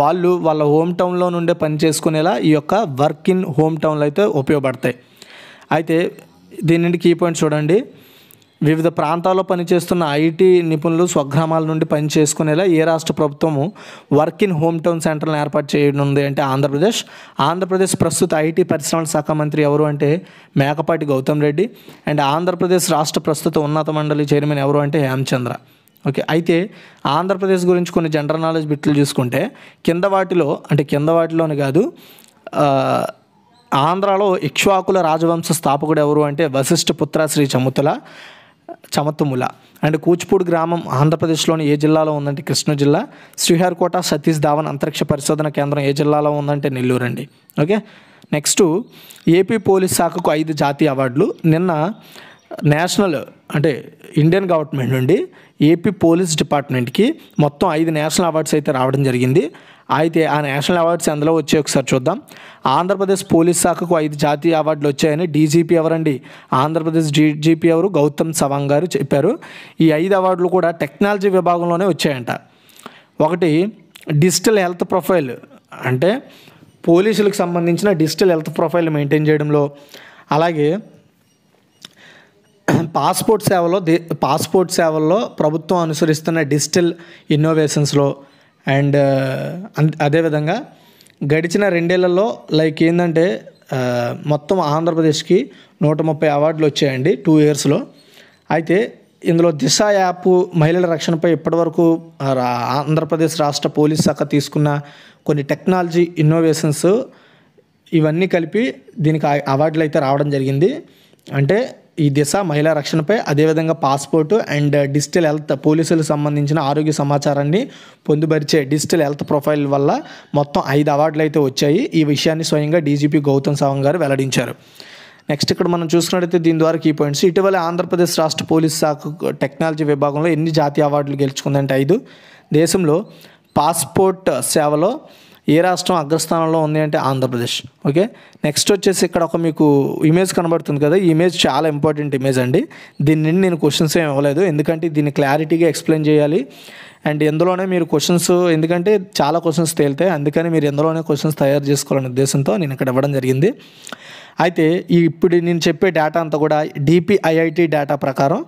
S1: వాళ్ళు వాళ్ళ హోమ్ టౌన్లో నుండే పని చేసుకునేలా ఈ యొక్క వర్క్ ఇన్ హోమ్ టౌన్లో అయితే ఉపయోగపడతాయి. అయితే దీని నుండి కీ పాయింట్ చూడండి. వివిధ ప్రాంతాల్లో పనిచేస్తున్న ఐటీ నిపుణులు స్వగ్రామాల నుండి పని చేసుకునేలా ఏ రాష్ట్ర ప్రభుత్వము వర్క్ ఇన్ హోమ్ టౌన్ సెంటర్లను ఏర్పాటు చేయనుంది అంటే ఆంధ్రప్రదేశ్ ప్రస్తుత ఐటీ పరిశ్రమల శాఖ మంత్రి ఎవరు అంటే మేకపాటి గౌతమ్ రెడ్డి. అండ్ ఆంధ్రప్రదేశ్ రాష్ట్ర ప్రస్తుత ఉన్నత మండలి చైర్మన్ ఎవరు అంటే హేమచంద్ర. ఓకే, అయితే ఆంధ్రప్రదేశ్ గురించి కొన్ని జనరల్ నాలెడ్జ్ బిట్లు చూసుకుంటే కింద వాటిలోని కాదు, ఆంధ్రాలో ఇక్ష్వాకుల రాజవంశ స్థాపకుడు ఎవరు అంటే వశిష్ఠ పుత్ర శ్రీ చమతుముల. అండ్ కూచిపూడి గ్రామం ఆంధ్రప్రదేశ్లోని ఏ జిల్లాలో ఉందంటే కృష్ణా జిల్లా. శ్రీహరికోట సతీష్ ధావన్ అంతరిక్ష పరిశోధన కేంద్రం ఏ జిల్లాలో ఉందంటే నెల్లూరు అండి. ఓకే, నెక్స్ట్, ఏపీ పోలీస్ శాఖకు 5 జాతీయ అవార్డులు. నిన్న నేషనల్ అంటే ఇండియన్ గవర్నమెంట్ నుండి ఏపీ పోలీస్ డిపార్ట్మెంట్కి మొత్తం 5 నేషనల్ అవార్డ్స్ అయితే రావడం జరిగింది. అయితే ఆ నేషనల్ అవార్డ్స్ ఎందులో వచ్చాయి ఒకసారి చూద్దాం. ఆంధ్రప్రదేశ్ పోలీస్ శాఖకు 5 జాతీయ అవార్డులు వచ్చాయని డీజీపీ ఎవరండి, ఆంధ్రప్రదేశ్ డీజీపీ ఎవరు, గౌతమ్ సవాంగ్ గారు చెప్పారు. ఈ 5 అవార్డులు కూడా టెక్నాలజీ విభాగంలోనే వచ్చాయంట. ఒకటి డిజిటల్ హెల్త్ ప్రొఫైల్, అంటే పోలీసులకు సంబంధించిన డిజిటల్ హెల్త్ ప్రొఫైల్ మెయింటైన్ చేయడంలో, అలాగే పాస్పోర్ట్ సేవల్లో ప్రభుత్వం అనుసరిస్తున్న డిజిటల్ ఇన్నోవేషన్స్లో, అండ్ అదేవిధంగా గడిచిన 2 ఏళ్లలో ఏంటంటే మొత్తం ఆంధ్రప్రదేశ్కి 130 అవార్డులు వచ్చాయండి 2 ఇయర్స్లో. అయితే ఇందులో దిశ యాప్ మహిళల రక్షణపై ఇప్పటివరకు ఆంధ్రప్రదేశ్ రాష్ట్ర పోలీస్ శాఖ తీసుకున్న కొన్ని టెక్నాలజీ ఇన్నోవేషన్స్ ఇవన్నీ కలిపి దీనికి అవార్డులు అయితే రావడం జరిగింది. అంటే ఈ దిశ మహిళా రక్షణపై, అదేవిధంగా పాస్పోర్టు అండ్ డిజిటల్ హెల్త్, పోలీసులకు సంబంధించిన ఆరోగ్య సమాచారాన్ని పొందుపరిచే డిజిటల్ హెల్త్ ప్రొఫైల్ వల్ల మొత్తం 5 అవార్డులు అయితే వచ్చాయి. ఈ విషయాన్ని స్వయంగా డీజీపీ గౌతమ్ సవాంగ్ గారు వెల్లడించారు. నెక్స్ట్ ఇక్కడ మనం చూసుకున్నట్టయితే దీని ద్వారా కీ పాయింట్స్, ఇటీవల ఆంధ్రప్రదేశ్ రాష్ట్ర పోలీస్ శాఖ టెక్నాలజీ విభాగంలో ఎన్ని జాతీయ అవార్డులు గెలుచుకుందంటే 5. దేశంలో పాస్పోర్ట్ సేవలో ఏ రాష్ట్రం అగ్రస్థానంలో ఉంది అంటే ఆంధ్రప్రదేశ్. ఓకే, నెక్స్ట్ వచ్చేసి ఇక్కడ ఒక మీకు ఇమేజ్ కనబడుతుంది కదా, ఈ ఇమేజ్ చాలా ఇంపార్టెంట్ ఇమేజ్ అండి. దీని నుండి నేను క్వశ్చన్స్ ఏమి ఇవ్వలేదు, ఎందుకంటే దీన్ని క్లారిటీగా ఎక్స్ప్లెయిన్ చేయాలి. అండ్ ఎందులోనే మీరు క్వశ్చన్స్, ఎందుకంటే చాలా క్వశ్చన్స్ తేలుతాయి, అందుకని మీరు ఎందులోనే క్వశ్చన్స్ తయారు చేసుకోవాలనే ఉద్దేశంతో నేను ఇక్కడ ఇవ్వడం జరిగింది. అయితే ఇప్పుడు నేను చెప్పే డేటా అంతా కూడా డిపిఐఐటి డేటా ప్రకారం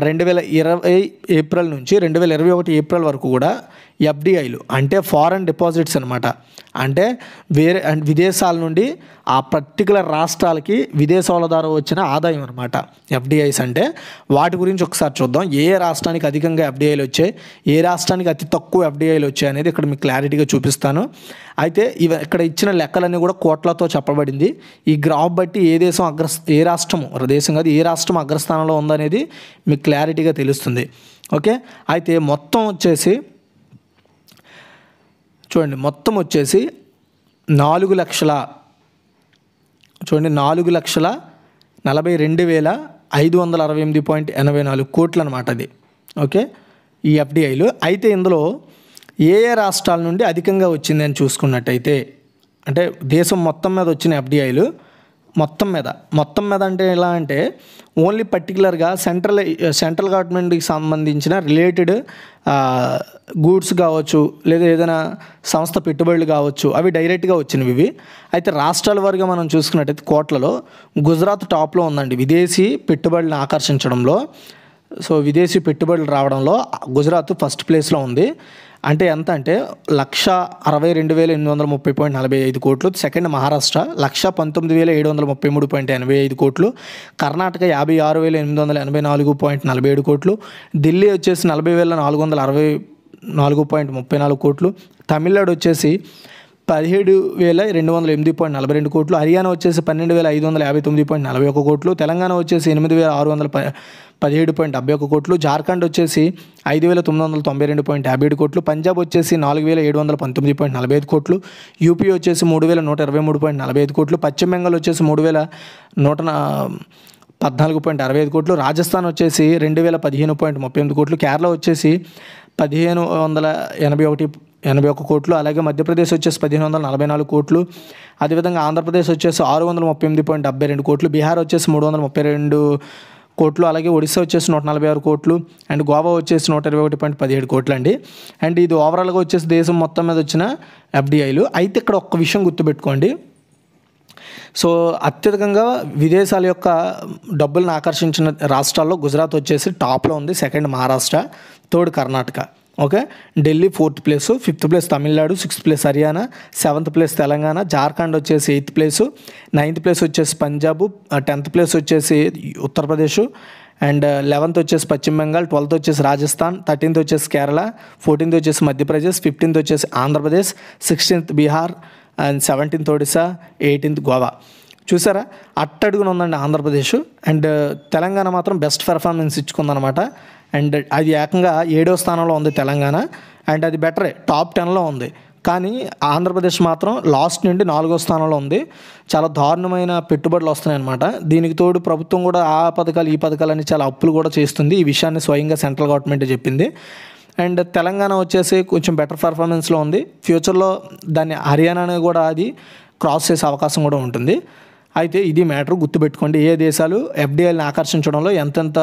S1: 2020 ఏప్రిల్ నుంచి 2021 ఏప్రిల్ వరకు కూడా ఎఫ్డిఐలు అంటే ఫారెన్ డిపాజిట్స్ అనమాట, అంటే వేరే విదేశాల నుండి ఆ పర్టికులర్ రాష్ట్రాలకి విదేశాల ద్వారా వచ్చిన ఆదాయం అనమాట ఎఫ్డిఐస్ అంటే. వాటి గురించి ఒకసారి చూద్దాం. ఏ రాష్ట్రానికి అధికంగా ఎఫ్డిఐలు వచ్చాయి, ఏ రాష్ట్రానికి అతి తక్కువ ఎఫ్డిఐలు వచ్చాయి అనేది ఇక్కడ మీకు క్లారిటీగా చూపిస్తాను. అయితే ఇక్కడ ఇచ్చిన లెక్కలన్నీ కూడా కోట్లతో చెప్పబడింది. ఈ గ్రాఫ్ బట్టి ఏ దేశం దేశం కాదు, ఏ రాష్ట్రం అగ్రస్థానంలో ఉందనేది మీకు క్లారిటీగా తెలుస్తుంది. ఓకే, అయితే మొత్తం వచ్చేసి చూడండి, మొత్తం వచ్చేసి 4,42,568.84 కోట్లు అనమాట అది. ఓకే, ఈ ఎఫ్డిఐలు. అయితే ఇందులో ఏ ఏ రాష్ట్రాల నుండి అధికంగా వచ్చిందని చూసుకున్నట్టయితే, అంటే దేశం మొత్తం మీద వచ్చిన ఎఫ్డిఐలు మొత్తం మీద అంటే ఎలా అంటే ఓన్లీ పర్టికులర్గా సెంట్రల్ గవర్నమెంట్కి సంబంధించిన రిలేటెడ్ గూడ్స్ కావచ్చు, లేదా ఏదైనా సంస్థ పెట్టుబడులు కావచ్చు, అవి డైరెక్ట్గా వచ్చినవి ఇవి. అయితే రాష్ట్రాల వారిగా మనం చూసుకున్నట్టయితే కోట్లలో గుజరాత్ టాప్లో ఉందండి విదేశీ పెట్టుబడులను ఆకర్షించడంలో. సో విదేశీ పెట్టుబడులు రావడంలో గుజరాత్ ఫస్ట్ ప్లేస్లో ఉంది. అంటే ఎంత అంటే 1,62,830.45 కోట్లు. సెకండ్ మహారాష్ట్ర 1,19,733.85 కోట్లు. కర్ణాటక 56,884.47 కోట్లు. ఢిల్లీ వచ్చేసి 40,464.34 కోట్లు. తమిళనాడు వచ్చేసి 17,208.42 కోట్లు. హర్యానా వచ్చేసి 12,559.41 కోట్లు. తెలంగాణ వచ్చేసి 8,617.71 కోట్లు. జార్ఖండ్ వచ్చేసి 5,992.57 కోట్లు. పంజాబ్ వచ్చేసి 4,719.45 కోట్లు. యూపీ వచ్చేసి 3,123.45 కోట్లు. పశ్చిమ బెంగాల్ వచ్చేసి 3,114.65 కోట్లు. రాజస్థాన్ వచ్చేసి 2,015.38 కోట్లు. కేరళ వచ్చేసి 1,581 కోట్లు. అలాగే మధ్యప్రదేశ్ వచ్చేసి 1,544 కోట్లు. అదేవిధంగా ఆంధ్రప్రదేశ్ వచ్చేసి 630.72 కోట్లు. బీహార్ వచ్చేసి 332 కోట్లు. అలాగే ఒడిశా వచ్చేసి 146 కోట్లు. అండ్ గోవా వచ్చేసి 121.17 కోట్లు అండి. అండ్ ఇది ఓవరాల్గా వచ్చేసి దేశం మొత్తం మీద వచ్చిన ఎఫ్డిఐలు. అయితే ఇక్కడ ఒక్క విషయం గుర్తుపెట్టుకోండి. సో అత్యధికంగా విదేశాల యొక్క డబ్బులను ఆకర్షించిన రాష్ట్రాల్లో గుజరాత్ వచ్చేసి టాప్లో ఉంది. Second Maharashtra, third Karnataka. Okay, Delhi 4th place, 5th place Tamil Nadu, 6th place Haryana, 7th place Telangana, Jharkhand వచ్చేసి 8th ప్లేసు, 9th ప్లేస్ వచ్చేసి పంజాబ్, 10th ప్లేస్ వచ్చేసి ఉత్తరప్రదేశ్, అండ్ 11th వచ్చేసి పశ్చిమ బెంగాల్, 12th వచ్చేసి రాజస్థాన్, 13th వచ్చేసి కేరళ, 14th వచ్చేసి మధ్యప్రదేశ్, 15th వచ్చేసి Andhra Pradesh, 16th Bihar, and 17th Odisha, 18th Goa. చూసారా, అట్టడుగున ఉందండి ఆంధ్రప్రదేశ్. అండ్ తెలంగాణ మాత్రం బెస్ట్ పెర్ఫార్మెన్స్ ఇచ్చుకుందనమాట. అండ్ అది ఏకంగా 7వ స్థానంలో ఉంది తెలంగాణ. అండ్ అది బెటరే, టాప్ 10లో ఉంది. కానీ ఆంధ్రప్రదేశ్ మాత్రం లాస్ట్ నుండి 4వ స్థానంలో ఉంది. చాలా దారుణమైన పెట్టుబడులు వస్తున్నాయి అన్నమాట. దీనికి తోడు ప్రభుత్వం కూడా ఆ పథకాలు ఈ పథకాలని చాలా అప్పులు కూడా చేస్తుంది. ఈ విషయాన్ని స్వయంగా సెంట్రల్ గవర్నమెంట్ చెప్పింది. అండ్ తెలంగాణ వచ్చేసి కొంచెం బెటర్ పర్ఫార్మెన్స్లో ఉంది. ఫ్యూచర్లో దాన్ని హర్యానాని కూడా అది క్రాస్ చేసే అవకాశం కూడా ఉంటుంది. అయితే ఇది మ్యాటర్, గుర్తుపెట్టుకోండి. ఏ దేశాలు ఎఫ్డిఐని ఆకర్షించడంలో ఎంతెంత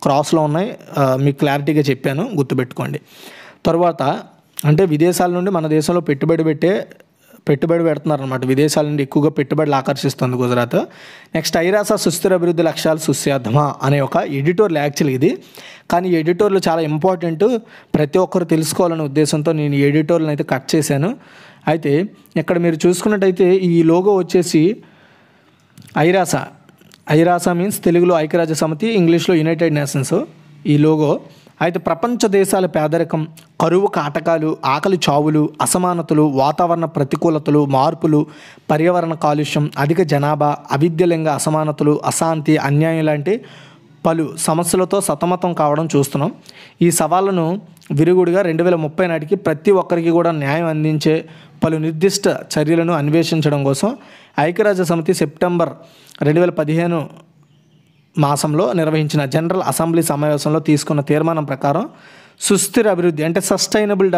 S1: క్రాస్లో ఉన్నాయి మీకు క్లారిటీగా చెప్పాను, గుర్తుపెట్టుకోండి. తర్వాత అంటే విదేశాల నుండి మన దేశంలో పెట్టుబడి పెడుతున్నారనమాట. విదేశాల నుండి ఎక్కువగా పెట్టుబడులు ఆకర్షిస్తుంది గుజరాత్. నెక్స్ట్, ఐరాస సుస్థిర అభివృద్ధి లక్ష్యాలు సుసాధ్యమా అనే ఒక ఎడిటోర్లు యాక్చువల్ ఇది. కానీ ఈ ఎడిటోర్లు చాలా ఇంపార్టెంట్, ప్రతి ఒక్కరు తెలుసుకోవాలనే ఉద్దేశంతో నేను ఈ ఎడిటోర్లను అయితే కట్ చేశాను. అయితే ఇక్కడ మీరు చూసుకున్నట్టయితే ఈ లోగో వచ్చేసి ఐరాస మీన్స్ తెలుగులో ఐక్యరాజ్య సమితి, ఇంగ్లీష్లో యునైటెడ్ నేషన్స్ ఈ లోగో. అయితే ప్రపంచ దేశాల పేదరికం, కరువు కాటకాలు, ఆకలి చావులు, అసమానతలు, వాతావరణ ప్రతికూలతలు, మార్పులు, పర్యావరణ కాలుష్యం, అధిక జనాభా, అవిద్యలింగ అసమానతలు, అశాంతి, అన్యాయం లాంటి పలు సమస్యలతో సతమతం కావడం చూస్తున్నాం. ఈ సవాళ్ళను విరుగుడుగా 2030 నాటికి ప్రతి ఒక్కరికి కూడా న్యాయం అందించే పలు నిర్దిష్ట చర్యలను అన్వేషించడం కోసం ఐక్యరాజ్య సమితి సెప్టెంబర్ 2015 మాసంలో నిర్వహించిన జనరల్ అసెంబ్లీ సమావేశంలో తీసుకున్న తీర్మానం ప్రకారం సుస్థిర అభివృద్ధి అంటే సస్టైనబుల్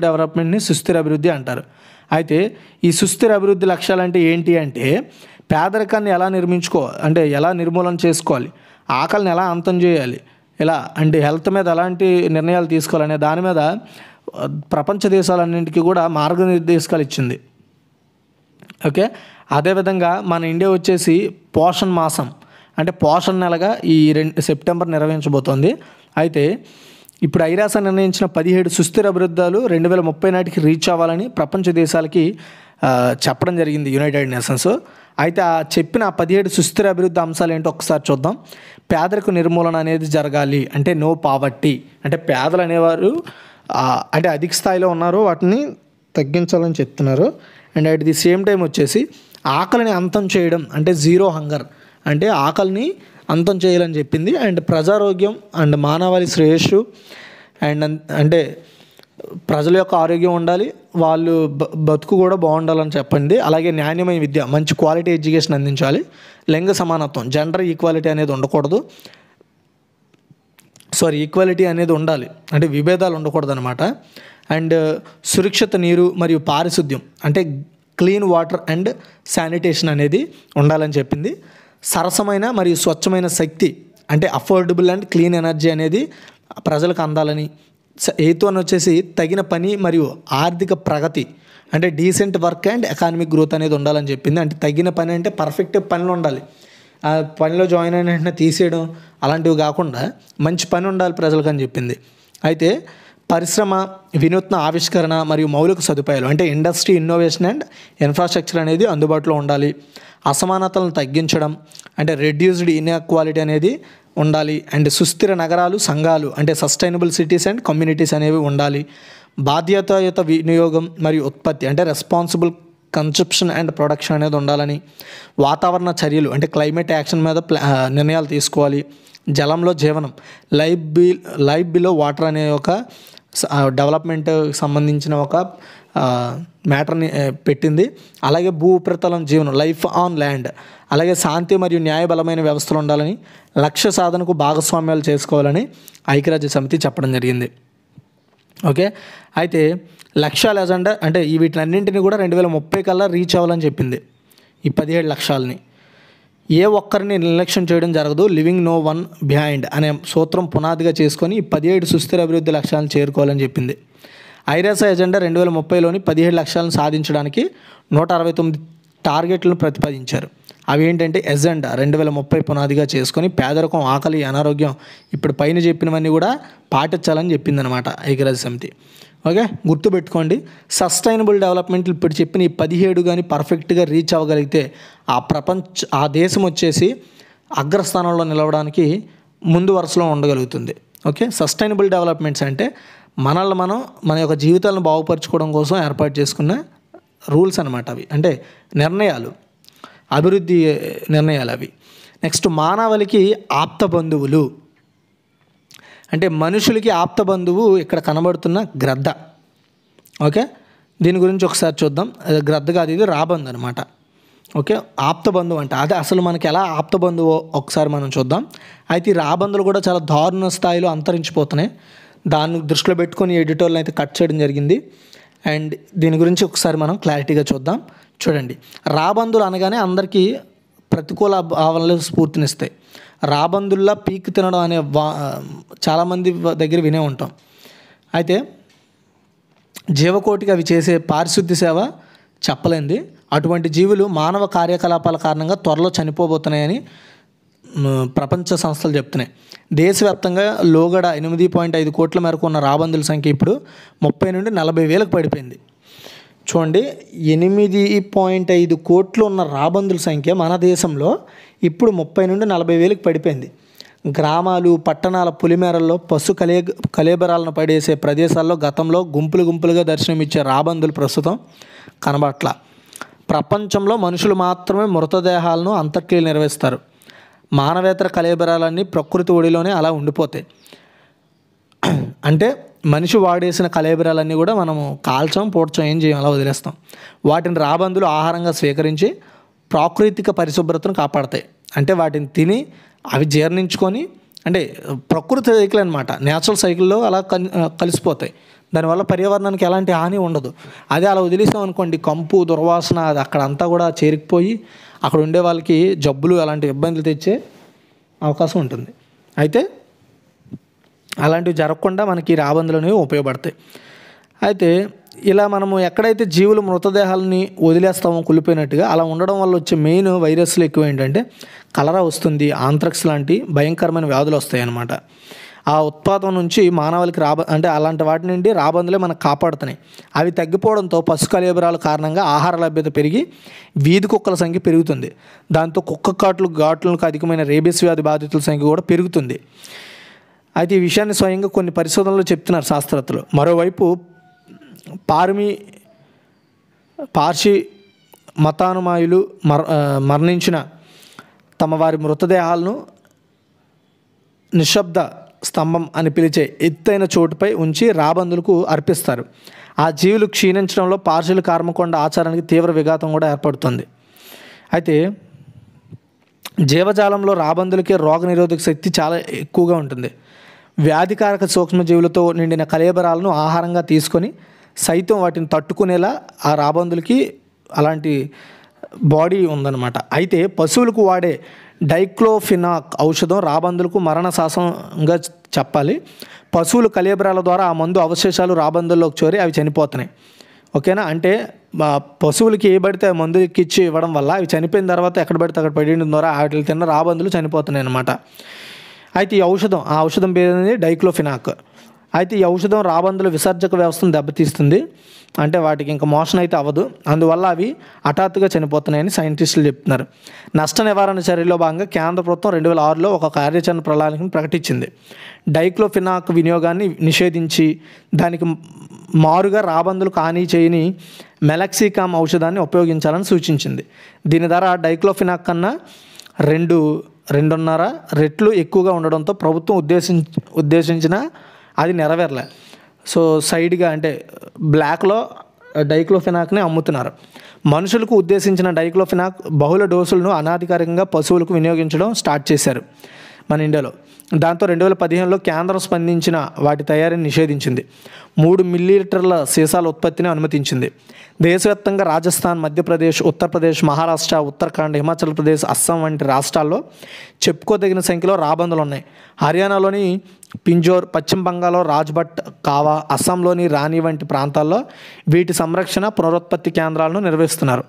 S1: డెవలప్మెంట్ని సుస్థిర అభివృద్ధి అంటారు. అయితే ఈ సుస్థిర అభివృద్ధి లక్ష్యాలు అంటే ఏంటి అంటే పేదరికాన్ని ఎలా నిర్మూలన చేసుకోవాలి, ఆకలిని ఎలా అంతం చేయాలి, ఎలా అంటే హెల్త్ మీద ఎలాంటి నిర్ణయాలు తీసుకోవాలనే దాని మీద ప్రపంచ దేశాలన్నింటికీ కూడా మార్గనిర్దేశకాలు ఇచ్చింది. ఓకే, అదేవిధంగా మన ఇండియా వచ్చేసి పోషణ్ మాసం అంటే పోషణ్ నెలగా ఈ సెప్టెంబర్ నిర్వహించబోతోంది. అయితే ఇప్పుడు ఐరాస నిర్ణయించిన 17 సుస్థిర అభివృద్ధాలు 2030 నాటికి రీచ్ అవ్వాలని ప్రపంచ దేశాలకి చెప్పడం జరిగింది యునైటెడ్ నేషన్స్. అయితే ఆ చెప్పిన 17 సుస్థిర అభివృద్ధి అంశాలు ఏంటో ఒకసారి చూద్దాం. పేదరిక నిర్మూలన అనేది జరగాలి అంటే నో పావర్టీ, అంటే పేదలు అనేవారు అంటే అధిక స్థాయిలో ఉన్నారు, వాటిని తగ్గించాలని చెప్తున్నారు. And at the same time వచ్చేసి ఆకలిని అంతం చేయడం అంటే జీరో హంగర్, అంటే ఆకలిని అంతం చేయాలని చెప్పింది. అండ్ ప్రజారోగ్యం అండ్ మానవాళి శ్రేయస్సు అండ్ అంటే ప్రజల యొక్క ఆరోగ్యం ఉండాలి, వాళ్ళు బతుకు కూడా బాగుండాలని చెప్పండి. అలాగే నాణ్యమైన విద్య, మంచి క్వాలిటీ ఎడ్యుకేషన్ అందించాలి. లింగ సమానత్వం, జెండర్ ఈక్వాలిటీ అనేది ఉండకూడదు, ఈక్వాలిటీ అనేది ఉండాలి, అంటే విభేదాలు ఉండకూడదు అనమాట. అండ్ సురక్షిత నీరు మరియు పారిశుద్ధ్యం అంటే క్లీన్ వాటర్ అండ్ శానిటేషన్ అనేది ఉండాలని చెప్పింది. సరసమైన మరియు స్వచ్ఛమైన శక్తి అంటే అఫోర్డబుల్ అండ్ క్లీన్ ఎనర్జీ అనేది ప్రజలకు అందాలని. ఎయిత్ వన్ వచ్చేసి తగిన పని మరియు ఆర్థిక ప్రగతి అంటే decent work and economic growth అనేది ఉండాలని చెప్పింది. అంటే తగిన పని అంటే పర్ఫెక్ట్ పనులు ఉండాలి, ఆ పనిలో జాయిన్ అయిన వెంటనే తీసేయడం అలాంటివి కాకుండా మంచి పని ఉండాలి ప్రజలకు అని చెప్పింది. అయితే పరిశ్రమ, వినూత్న ఆవిష్కరణ మరియు మౌలిక సదుపాయాలు అంటే ఇండస్ట్రీ, ఇన్నోవేషన్ అండ్ ఇన్ఫ్రాస్ట్రక్చర్ అనేది అందుబాటులో ఉండాలి. అసమానతలను తగ్గించడం అంటే రెడ్యూస్డ్ ఇన్ఈక్వాలిటీ అనేది ఉండాలి. అండ్ సుస్థిర నగరాలు, సంఘాలు అంటే సస్టైనబుల్ సిటీస్ అండ్ కమ్యూనిటీస్ అనేవి ఉండాలి. బాధ్యతాయుత వినియోగం మరియు ఉత్పత్తి అంటే రెస్పాన్సిబుల్ కన్సప్షన్ అండ్ ప్రొడక్షన్ అనేది ఉండాలని. వాతావరణ చర్యలు అంటే క్లైమేట్ యాక్షన్ మీద నిర్ణయాలు తీసుకోవాలి. జలంలో జీవనం, లైఫ్ బిలో వాటర్ అనే ఒక డెవలప్మెంట్ సంబంధించిన ఒక మ్యాటర్ని పెట్టింది. అలాగే భూ ఉపరితలం జీవనం, లైఫ్ ఆన్ ల్యాండ్, అలాగే శాంతి మరియు న్యాయబలమైన వ్యవస్థలు ఉండాలని, లక్ష్య సాధనకు భాగస్వామ్యాలు చేసుకోవాలని ఐక్యరాజ్య సమితి చెప్పడం జరిగింది. ఓకే, అయితే లక్ష్యాల ఎజెండా అంటే వీటినన్నింటినీ కూడా 2030 కల్లా రీచ్ అవ్వాలని చెప్పింది. ఈ 17 లక్ష్యాలని ఏ ఒక్కరిని నిర్లక్ష్యం చేయడం జరగదు, లివింగ్ నో వన్ బిహైండ్ అనే సూత్రం పునాదిగా చేసుకొని ఈ 17 సుస్థిర అభివృద్ధి లక్ష్యాలను చేరుకోవాలని చెప్పింది. ఐరాస ఎజెండా 2030లోని 17 లక్ష్యాలను సాధించడానికి 169 టార్గెట్లను ప్రతిపాదించారు. అవి ఏంటంటే ఎజెండా 2030 పునాదిగా చేసుకొని పేదరికం, ఆకలి, అనారోగ్యం ఇప్పుడు పైన చెప్పినవన్నీ కూడా పాటించాలని చెప్పిందనమాట ఐక్యరాజ్య సమితి. ఓకే, గుర్తుపెట్టుకోండి. సస్టైనబుల్ డెవలప్మెంట్ ఇప్పుడు చెప్పిన ఈ 17 కానీ పర్ఫెక్ట్గా రీచ్ అవ్వగలిగితే ఆ దేశం వచ్చేసి అగ్రస్థానంలో నిలవడానికి ముందు వరుసలో ఉండగలుగుతుంది. ఓకే, సస్టైనబుల్ డెవలప్మెంట్స్ అంటే మనల్ని మనం మన యొక్క జీవితాలను బాగుపరచుకోవడం కోసం ఏర్పాటు చేసుకున్న రూల్స్ అనమాట. అవి అంటే నిర్ణయాలు, అభివృద్ధి నిర్ణయాలు అవి. నెక్స్ట్ మానవాళికి ఆప్త బంధువులు అంటే మనుషులకి ఆప్త బంధువు ఇక్కడ కనబడుతున్న గ్రద్ద. ఓకే, దీని గురించి ఒకసారి చూద్దాం. గ్రద్ద కాదు, ఇది రాబందు అనమాట. ఓకే, ఆప్త బంధువు అంటే అదే అసలు మనకి ఎలా ఆప్త బంధువు ఒకసారి మనం చూద్దాం. అయితే ఈ రాబందులు కూడా చాలా దారుణ స్థాయిలో అంతరించిపోతున్నాయి. దాన్ని దృష్టిలో పెట్టుకొని ఎడిటోర్లు అయితే కట్ చేయడం జరిగింది. అండ్ దీని గురించి ఒకసారి మనం క్లారిటీగా చూద్దాం. చూడండి, రాబందులు అనగానే అందరికీ ప్రతికూల భావనలు స్ఫూర్తినిస్తాయి. రాబందుల్లా పీక్ తినడం అనే చాలామంది దగ్గర వినే ఉంటాం. అయితే జీవకోటికి అవి చేసే పారిశుద్ధ్య సేవ చెప్పలేంది. అటువంటి జీవులు మానవ కార్యకలాపాల కారణంగా త్వరలో చనిపోబోతున్నాయని ప్రపంచ సంస్థలు చెప్తున్నాయి. దేశవ్యాప్తంగా లోగడ 8.5 కోట్ల మేరకు ఉన్న రాబందుల సంఖ్య ఇప్పుడు 30 నుండి 40 వేలకు పడిపోయింది. చూడండి, 8.5 కోట్లు ఉన్న రాబందుల సంఖ్య మన దేశంలో ఇప్పుడు 30 నుండి 40 వేలకు పడిపోయింది. గ్రామాలు, పట్టణాల పులిమేరల్లో పశు కళేబరాలను పడేసే ప్రదేశాల్లో గతంలో గుంపులుగా దర్శనమిచ్చే రాబందులు ప్రస్తుతం కనబట్ల. ప్రపంచంలో మనుషులు మాత్రమే మృతదేహాలను అంత్యక్రియలు నిర్వహిస్తారు. మానవేతర కళేబరాలన్నీ ప్రకృతి ఒడిలోనే అలా ఉండిపోతాయి. అంటే మనిషి వాడేసిన కళేబరాలన్నీ కూడా మనము కాల్చం, పూడ్చం, ఏం చేయం, అలా వదిలేస్తాం. వాటిని రాబందులు ఆహారంగా స్వీకరించి ప్రాకృతిక పరిశుభ్రతను కాపాడతాయి. అంటే వాటిని తిని అవి జీర్ణించుకొని, అంటే ప్రకృతి సైకిల్ అనమాట, న్యాచురల్ సైకిల్లో అలా కలిసిపోతాయి. దానివల్ల పర్యావరణానికి ఎలాంటి హాని ఉండదు. అదే అలా వదిలేసాం అనుకోండి, కంపు, దుర్వాసన అది అక్కడ అంతా కూడా చేరుకుపోయి అక్కడ ఉండే వాళ్ళకి జబ్బులు, అలాంటి ఇబ్బందులు తెచ్చే అవకాశం ఉంటుంది. అయితే అలాంటివి జరగకుండా మనకి రాబందులు అనేవి ఉపయోగపడతాయి. అయితే ఇలా మనము ఎక్కడైతే జీవులు మృతదేహాలని వదిలేస్తామో కుళ్ళిపోయినట్టుగా, అలా ఉండడం వల్ల వచ్చే మెయిన్ వైరస్లు ఎక్కువ ఏంటంటే కలరా వస్తుంది, ఆంథ్రాక్స్ లాంటి భయంకరమైన వ్యాధులు వస్తాయి అన్నమాట. ఆ ఉత్పాదం నుంచి మానవులకి అంటే అలాంటి వాటి నుండి రాబందులే మనకు కాపాడుతున్నాయి. అవి తగ్గిపోవడంతో పశు కళేబరాల కారణంగా ఆహార లభ్యత పెరిగి వీధి కుక్కల సంఖ్య పెరుగుతుంది. దాంతో కుక్క ఘాట్లకు అధికమైన రేబీస్ వ్యాధి బాధితుల సంఖ్య కూడా పెరుగుతుంది. అయితే ఈ విషయాన్ని స్వయంగా కొన్ని పరిశోధనలు చెప్తున్నారు శాస్త్రవేత్తలు. మరోవైపు పార్షి మతానుమాయులు మరణించిన తమ వారి మృతదేహాలను నిశ్శబ్ద స్తంభం అని పిలిచే ఎత్తైన చోటుపై ఉంచి రాబందులకు అర్పిస్తారు. ఆ జీవులు క్షీణించడంలో పార్షిల కర్మకొండ ఆచారానికి తీవ్ర విఘాతం కూడా ఏర్పడుతుంది. అయితే జీవజాలంలో రాబందులకి రోగనిరోధక శక్తి చాలా ఎక్కువగా ఉంటుంది. వ్యాధికారక సూక్ష్మజీవులతో నిండిన కళేబరాలను ఆహారంగా తీసుకొని సైతం వాటిని తట్టుకునేలా ఆ రాబందులకి అలాంటి బాడీ ఉందన్నమాట. అయితే పశువులకు వాడే డైక్లోఫినాక్ ఔషధం రాబందులకు మరణ శాసనంగా చెప్పాలి. పశువుల కళేబరాల ద్వారా ఆ మందు అవశేషాలు రాబందుల్లోకి చేరి అవి చనిపోతున్నాయి. ఓకేనా? అంటే పశువులకి ఏ పడితే మందులకి ఇచ్చి ఇవ్వడం వల్ల అవి చనిపోయిన తర్వాత ఎక్కడ పడితే అక్కడ పడిన ద్వారా వాటిని తిన్న రాబందులు చనిపోతున్నాయి అన్నమాట. అయితే ఈ ఆ ఔషధం పేరు అనేది డైక్లోఫినాక్. అయితే ఈ ఔషధం రాబందుల విసర్జక వ్యవస్థను దెబ్బతీస్తుంది. అంటే వాటికి ఇంకా మోషన్ అయితే అవ్వదు. అందువల్ల అవి హఠాత్తుగా చనిపోతున్నాయని సైంటిస్టులు చెప్తున్నారు. నష్ట నివారణ చర్యలో భాగంగా కేంద్ర ప్రభుత్వం 2006లో ఒక కార్యాచరణ ప్రణాళికను ప్రకటించింది. డైక్లోఫినాక్ వినియోగాన్ని నిషేధించి దానికి మారుగా రాబందులకు హాని చేయని మెలాక్సికామ్ ఔషధాన్ని ఉపయోగించాలని సూచించింది. దీని ద్వారా డైక్లోఫినాక్ కన్నా 2.5 రెట్లు ఎక్కువగా ఉండడంతో ప్రభుత్వం ఉద్దేశించిన అది నెరవేరలే. సో సైడ్గా అంటే బ్లాక్లో డైక్లోఫినాక్ని అమ్ముతున్నారు. మనుషులకు ఉద్దేశించిన డైక్లోఫినాక్ బహుళ డోసులను అనాధికారికంగా పశువులకు వినియోగించడం స్టార్ట్ చేశారు మన ఇండియాలో. దాంతో 2015లో కేంద్రం స్పందించిన వాటి తయారీని నిషేధించింది. 3 మిల్లీలీటర్ల సీసాల ఉత్పత్తిని అనుమతించింది. దేశవ్యాప్తంగా రాజస్థాన్, మధ్యప్రదేశ్, ఉత్తరప్రదేశ్, మహారాష్ట్ర, ఉత్తరాఖండ్, హిమాచల్ ప్రదేశ్, అస్సాం వంటి రాష్ట్రాల్లో చెప్పుకోదగిన సంఖ్యలో రాబందులు ఉన్నాయి. హర్యానాలోని పింజోర్, పశ్చిమ బంగాల్లో రాజ్భట్, కావా, అస్సాంలోని రాణి వంటి ప్రాంతాల్లో వీటి సంరక్షణ, పునరుత్పత్తి కేంద్రాలను నిర్వహిస్తున్నారు.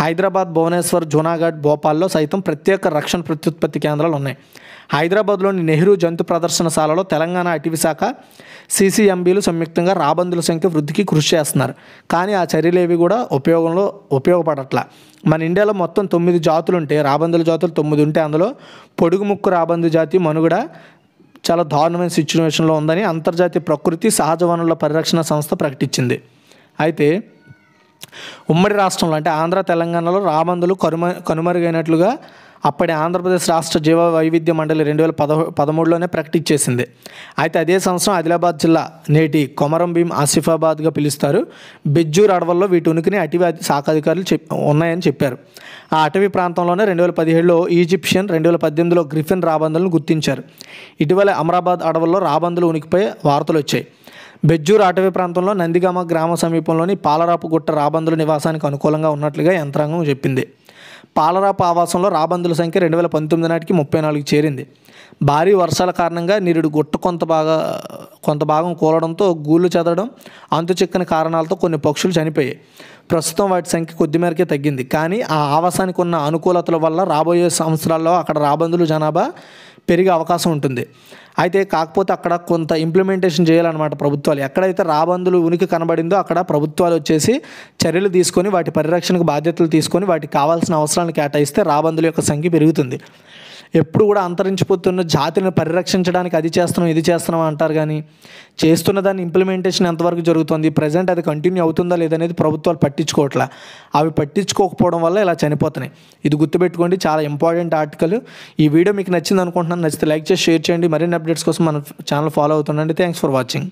S1: హైదరాబాద్, భువనేశ్వర్, జూనాగఢ్, భోపాల్లో సైతం ప్రత్యేక రక్షణ ప్రత్యుత్పత్తి కేంద్రాలు ఉన్నాయి. హైదరాబాద్లోని నెహ్రూ జంతు ప్రదర్శనశాలలో తెలంగాణ అటవీ శాఖ, CCMBలు సంయుక్తంగా రాబందుల సంఖ్య వృద్ధికి కృషి చేస్తున్నారు. కానీ ఆ చర్యలేవి కూడా ఉపయోగపడట్లా. మన ఇండియాలో మొత్తం 9 జాతులు ఉంటే రాబందుల జాతులు 9 ఉంటే అందులో పొడుగుముక్కు రాబందు జాతి మనుగడ చాలా దారుణమైన సిచ్యువేషన్లో ఉందని అంతర్జాతీయ ప్రకృతి సహజ వనరుల పరిరక్షణ సంస్థ ప్రకటించింది. అయితే ఉమ్మడి రాష్ట్రంలో అంటే ఆంధ్ర, తెలంగాణలో రాబందులు కనుమరుగైనట్లుగా అప్పటి ఆంధ్రప్రదేశ్ రాష్ట్ర జీవ వైవిధ్య మండలి 2013లోనే ప్రకటించేసింది. అయితే అదే సంవత్సరం ఆదిలాబాద్ జిల్లా నేటి కొమరంభీం, ఆసిఫాబాద్గా పిలుస్తారు బెజ్జూర్ అడవుల్లో వీటి ఉనికిని అటవీ శాఖ అధికారులు ఉన్నాయని చెప్పారు. ఆ అటవీ ప్రాంతంలోనే 2017లో ఈజిప్షియన్, 2018లో గ్రిఫిన్ రాబందులను గుర్తించారు. ఇటీవల అమరాబాద్ అడవుల్లో రాబందులు ఉనికిపై వార్తలు వచ్చాయి. బెజ్జూర్ అటవీ ప్రాంతంలో నందిగామ గ్రామ సమీపంలోని పాలరాపు గుట్ట రాబందుల నివాసానికి అనుకూలంగా ఉన్నట్లుగా యంత్రాంగం చెప్పింది. పాలరాపు ఆవాసంలో రాబందుల సంఖ్య 2019 నాటికి 34కి చేరింది. భారీ వర్షాల కారణంగా నిరుడు గుట్ట కొంత భాగం కూలడంతో గూళ్ళు చెదరడం, అంతుచిక్కని కారణాలతో కొన్ని పక్షులు చనిపోయాయి. ప్రస్తుతం వాటి సంఖ్య కొద్ది మేరకే తగ్గింది. కానీ ఆ ఆవాసానికి ఉన్న అనుకూలతల వల్ల రాబోయే సంవత్సరాల్లో అక్కడ రాబందుల జనాభా పెరిగే అవకాశం ఉంటుంది. అయితే కాకపోతే అక్కడ కొంత ఇంప్లిమెంటేషన్ చేయాలన్నమాట ప్రభుత్వాలు. ఎక్కడైతే రాబందులు ఉనికి కనబడిందో అక్కడ ప్రభుత్వాలు వచ్చేసి చర్యలు తీసుకొని వాటి పరిరక్షణకు బాధ్యతలు తీసుకొని వాటికి కావాల్సిన అవసరాలను కేటాయిస్తే రాబందుల యొక్క సంఖ్య పెరుగుతుంది. ఎప్పుడు కూడా అంతరించిపోతున్న జాతిని పరిరక్షించడానికి అది చేస్తున్నాం ఇది చేస్తున్నాం అంటారు, కానీ చేస్తున్న దాన్ని ఇంప్లిమెంటేషన్ ఎంతవరకు జరుగుతుంది, ప్రజెంట్ అది కంటిన్యూ అవుతుందా లేదనేది ప్రభుత్వాలు పట్టించుకోవట్లే. అవి పట్టించుకోకపోవడం వల్ల ఇలా చనిపోతున్నాయి. ఇది గుర్తుపెట్టుకోండి, చాలా ఇంపార్టెంట్ ఆర్టికల్. ఈ వీడియో మీకు నచ్చింది అనుకుంటున్నాను. నచ్చితే లైక్ చేసి షేర్ చేయండి. మరిన్ని అప్డేట్స్ కోసం మన ఛానల్ ఫాలో అవుతుండండి. Thanks for watching.